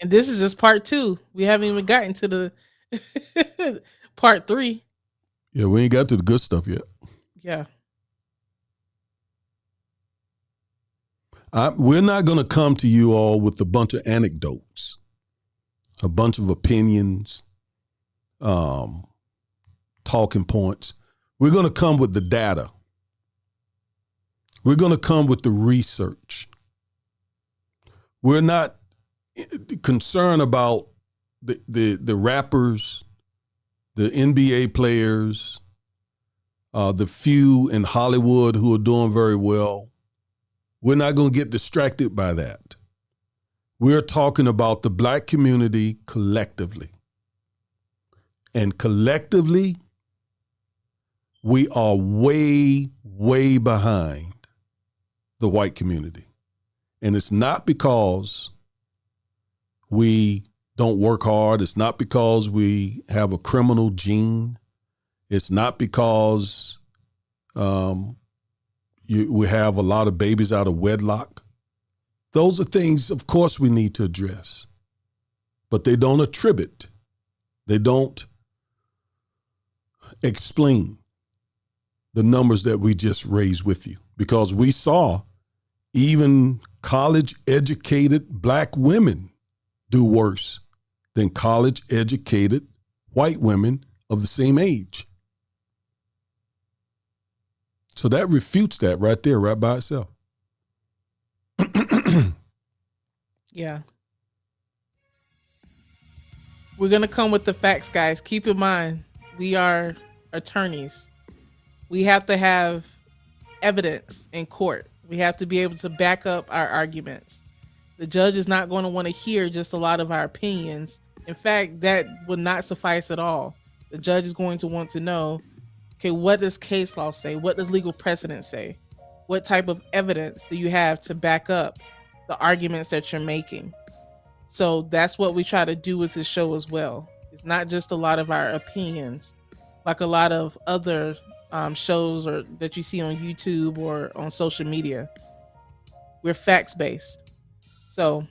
And this is just part 2. We haven't even gotten to the part 3. Yeah, we ain't got to the good stuff yet. Yeah. We're not going to come to you all with a bunch of anecdotes, a bunch of opinions, talking points. We're going to come with the data. We're going to come with the research. We're not concerned about the rappers, the NBA players, the few in Hollywood who are doing very well. We're not going to get distracted by that. We're talking about the Black community collectively. And collectively, we are way, way behind the white community. And it's not because we don't work hard. It's not because we have a criminal gene. It's not because we have a lot of babies out of wedlock. Those are things, of course, we need to address. But they don't attribute. They don't explain the numbers that we just raised with you. Because we saw even college-educated Black women do worse than college-educated white women of the same age. So that refutes that right there, right by itself. Yeah. We're going to come with the facts, guys. Keep in mind, we are attorneys. We have to have evidence in court. We have to be able to back up our arguments. The judge is not going to want to hear just a lot of our opinions. In fact, that would not suffice at all. The judge is going to want to know, okay, what does case law say? What does legal precedent say? What type of evidence do you have to back up the arguments that you're making? So that's what we try to do with this show as well. It's not just a lot of our opinions, like a lot of other shows or that you see on YouTube or on social media. We're facts-based. So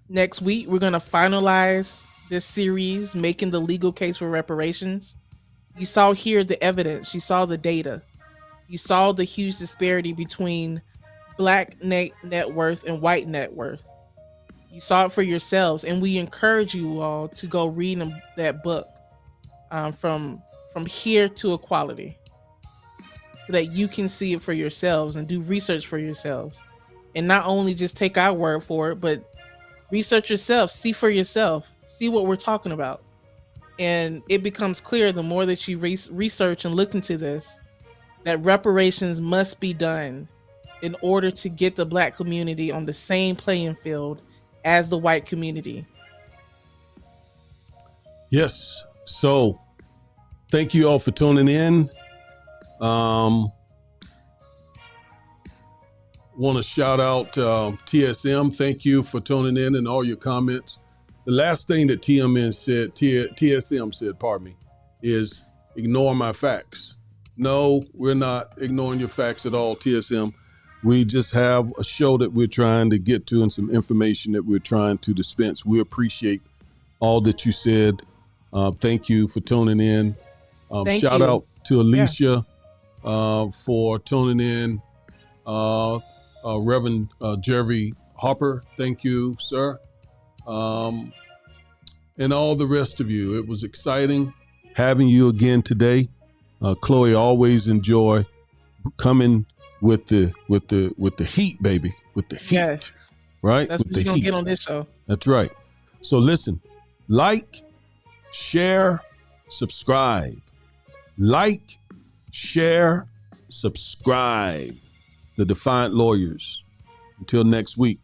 next week, we're going to finalize this series, making the legal case for reparations. You saw here the evidence. You saw the data. You saw the huge disparity between Black net worth and white net worth. You saw it for yourselves, and we encourage you all to go read that book, From Here to Equality, so that you can see it for yourselves and do research for yourselves. And not only just take our word for it, but research yourself, see for yourself, see what we're talking about. And it becomes clear the more that you research and look into this, that reparations must be done in order to get the Black community on the same playing field as the white community. Yes. So thank you all for tuning in. Want to shout out TSM. Thank you for tuning in and all your comments. The last thing that TSM said, pardon me, is ignore my facts. No, we're not ignoring your facts at all, TSM. We just have a show that we're trying to get to and some information that we're trying to dispense. We appreciate all that you said. Thank you for tuning in. Shout out to Alicia for tuning in. Reverend Jerry Hopper, thank you, sir. And all the rest of you. It was exciting having you again today. Chloe, always enjoy coming with the heat, baby, with the heat. Yes. Right? That's what you're going to get on this show. That's right. So listen, Like, share, subscribe. Like, share, subscribe. The Defiant Lawyers. Until next week,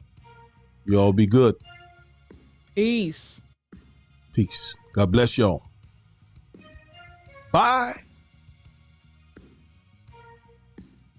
you all be good. Peace. Peace. God bless y'all. Bye.